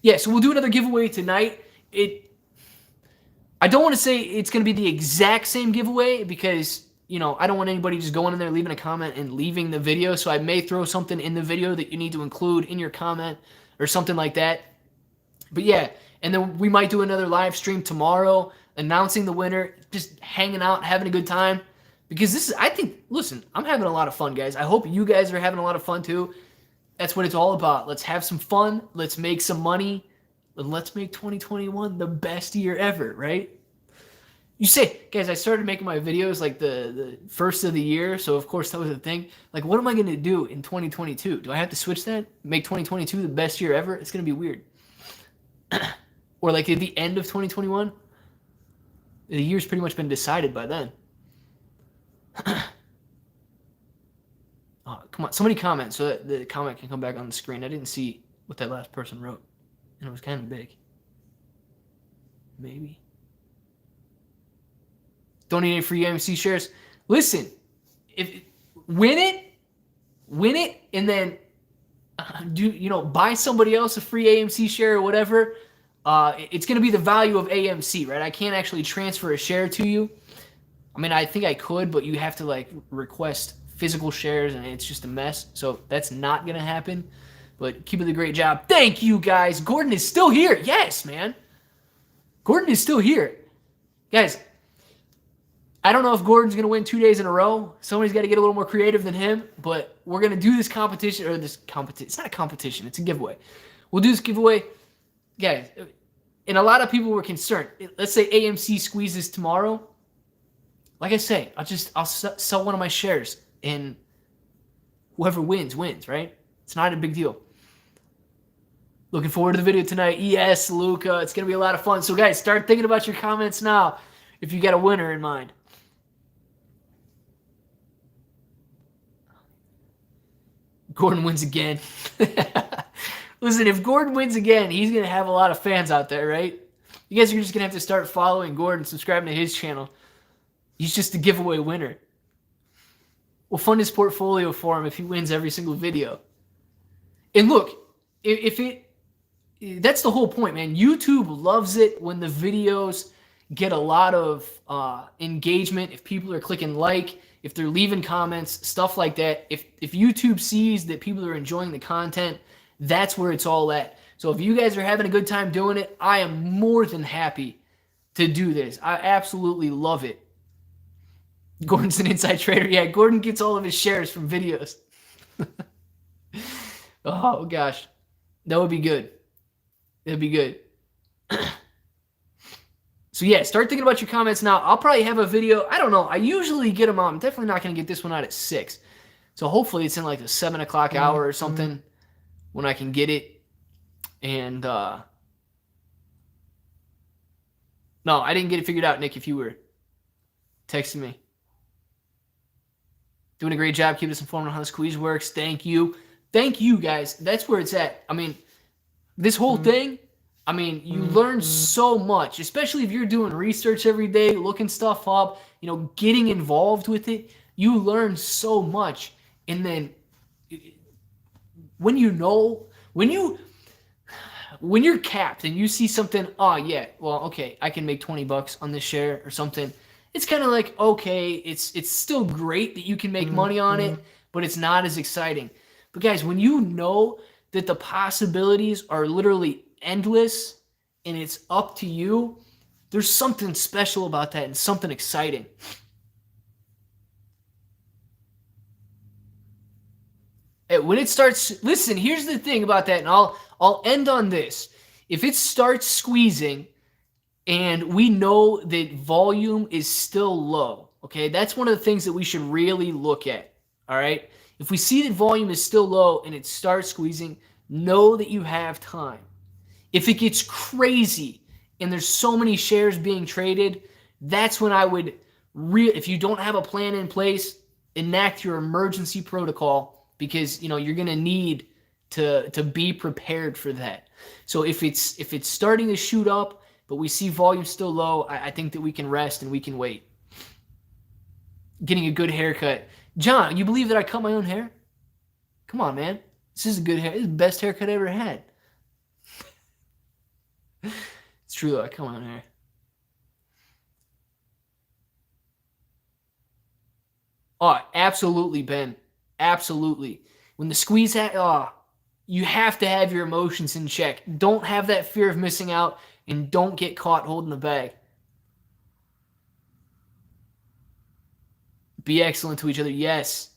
yeah, so we'll do another giveaway tonight. I don't want to say it's going to be the exact same giveaway because, you know, I don't want anybody just going in there, leaving a comment and leaving the video. So I may throw something in the video that you need to include in your comment or something like that. But yeah, and then we might do another live stream tomorrow announcing the winner, just hanging out, having a good time. Because this is, I think, listen, I'm having a lot of fun, guys. I hope you guys are having a lot of fun too. That's what it's all about. Let's have some fun. Let's make some money. And let's make 2021 the best year ever, right? You say, guys, I started making my videos like the first of the year. So, of course, that was the thing. Like, what am I going to do in 2022? Do I have to switch that? Make 2022 the best year ever? It's going to be weird. or like at the end of 2021. The year's pretty much been decided by then. Oh, come on, somebody comment so that the comment can come back on the screen. I didn't see what that last person wrote, and it was kind of big. Maybe. Don't need any free AMC shares. Listen, if win it, and then buy somebody else a free AMC share or whatever. It's going to be the value of AMC, right? I can't actually transfer a share to you. I mean, I think I could, but you have to like request physical shares, and it's just a mess. So that's not going to happen. But keep up the great job. Thank you, guys. Gordon is still here. Yes, man. Gordon is still here. Guys, I don't know if Gordon's going to win 2 days in a row. Somebody's got to get a little more creative than him, but we're going to do this competition, or this competition. It's not a competition. It's a giveaway. We'll do this giveaway. Guys, and a lot of people were concerned. Let's say AMC squeezes tomorrow. Like I say, I'll sell one of my shares, and whoever wins, right? It's not a big deal. Looking forward to the video tonight. Yes, Luca. It's going to be a lot of fun. So, guys, start thinking about your comments now if you got a winner in mind. Gordon wins again. Listen, if Gordon wins again, he's going to have a lot of fans out there, right? You guys are just going to have to start following Gordon, subscribing to his channel. He's just a giveaway winner. We'll fund his portfolio for him if he wins every single video. And look, that's the whole point, man. YouTube loves it when the videos get a lot of engagement, if people are clicking like, if they're leaving comments, stuff like that. If YouTube sees that people are enjoying the content, that's where it's all at. So if you guys are having a good time doing it, I am more than happy to do this. I absolutely love it. Gordon's an inside trader. Yeah, Gordon gets all of his shares from videos. Oh, gosh. That would be good. That'd be good. So, yeah, start thinking about your comments now. I'll probably have a video. I don't know. I usually get them out. I'm definitely not going to get this one out at 6. So, hopefully, it's in like the 7 o'clock hour or something when I can get it. And, no, I didn't get it figured out, Nick, if you were texting me. Doing a great job keeping us informed on how the squeeze works. Thank you. Thank you, guys. That's where it's at. I mean, this whole thing, I mean, you learn so much, especially if you're doing research every day, looking stuff up, getting involved with it. You learn so much. And then when you're capped and you see something, oh, yeah, well, okay, I can make $20 on this share or something. It's kind of like, okay, it's still great that you can make money on it, but it's not as exciting. But guys, when you know that the possibilities are literally endless and it's up to you, there's something special about that and something exciting. And when it starts, listen, here's the thing about that, and I'll end on this. If it starts squeezing, and we know that volume is still low, okay? That's one of the things that we should really look at, all right? If we see that volume is still low and it starts squeezing, know that you have time. If it gets crazy and there's so many shares being traded, that's when I would, if you don't have a plan in place, enact your emergency protocol because, you're going to need to be prepared for that. So if it's starting to shoot up, but we see volume still low, I think that we can rest and we can wait. Getting a good haircut. John, you believe that I cut my own hair? Come on, man. This is a good hair. This is the best haircut I ever had. It's true, though. I cut my own hair. Oh, absolutely, Ben. Absolutely. When the squeeze you have to have your emotions in check. Don't have that fear of missing out. And don't get caught holding the bag. Be excellent to each other. Yes,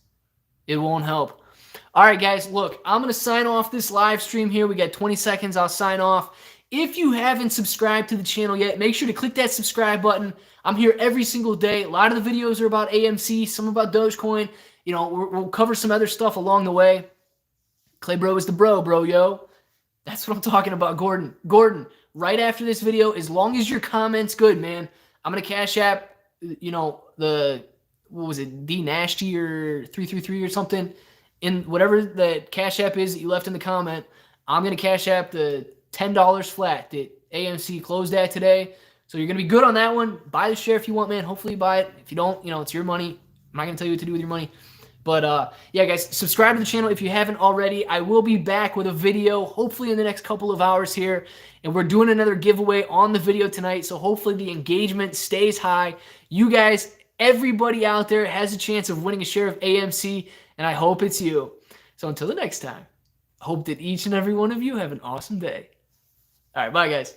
it won't help. All right, guys, look, I'm going to sign off this live stream here. We got 20 seconds. I'll sign off. If you haven't subscribed to the channel yet, make sure to click that subscribe button. I'm here every single day. A lot of the videos are about AMC, some about Dogecoin. We'll cover some other stuff along the way. Clay Bro is the bro, yo. That's what I'm talking about, Gordon. Gordon, right after this video. As long as your comment's good, man, I'm going to Cash App, you know, what was it, D Nasty or 333 or something, in whatever the Cash App is that you left in the comment. I'm going to Cash App the $10 flat that AMC closed at today. So you're going to be good on that one. Buy the share if you want, man. Hopefully you buy it. If you don't, you know, it's your money. I'm not going to tell you what to do with your money. But yeah, guys, subscribe to the channel if you haven't already. I will be back with a video hopefully in the next couple of hours here. And we're doing another giveaway on the video tonight. So hopefully the engagement stays high. You guys, everybody out there has a chance of winning a share of AMC. And I hope it's you. So until the next time, I hope that each and every one of you have an awesome day. All right, bye, guys.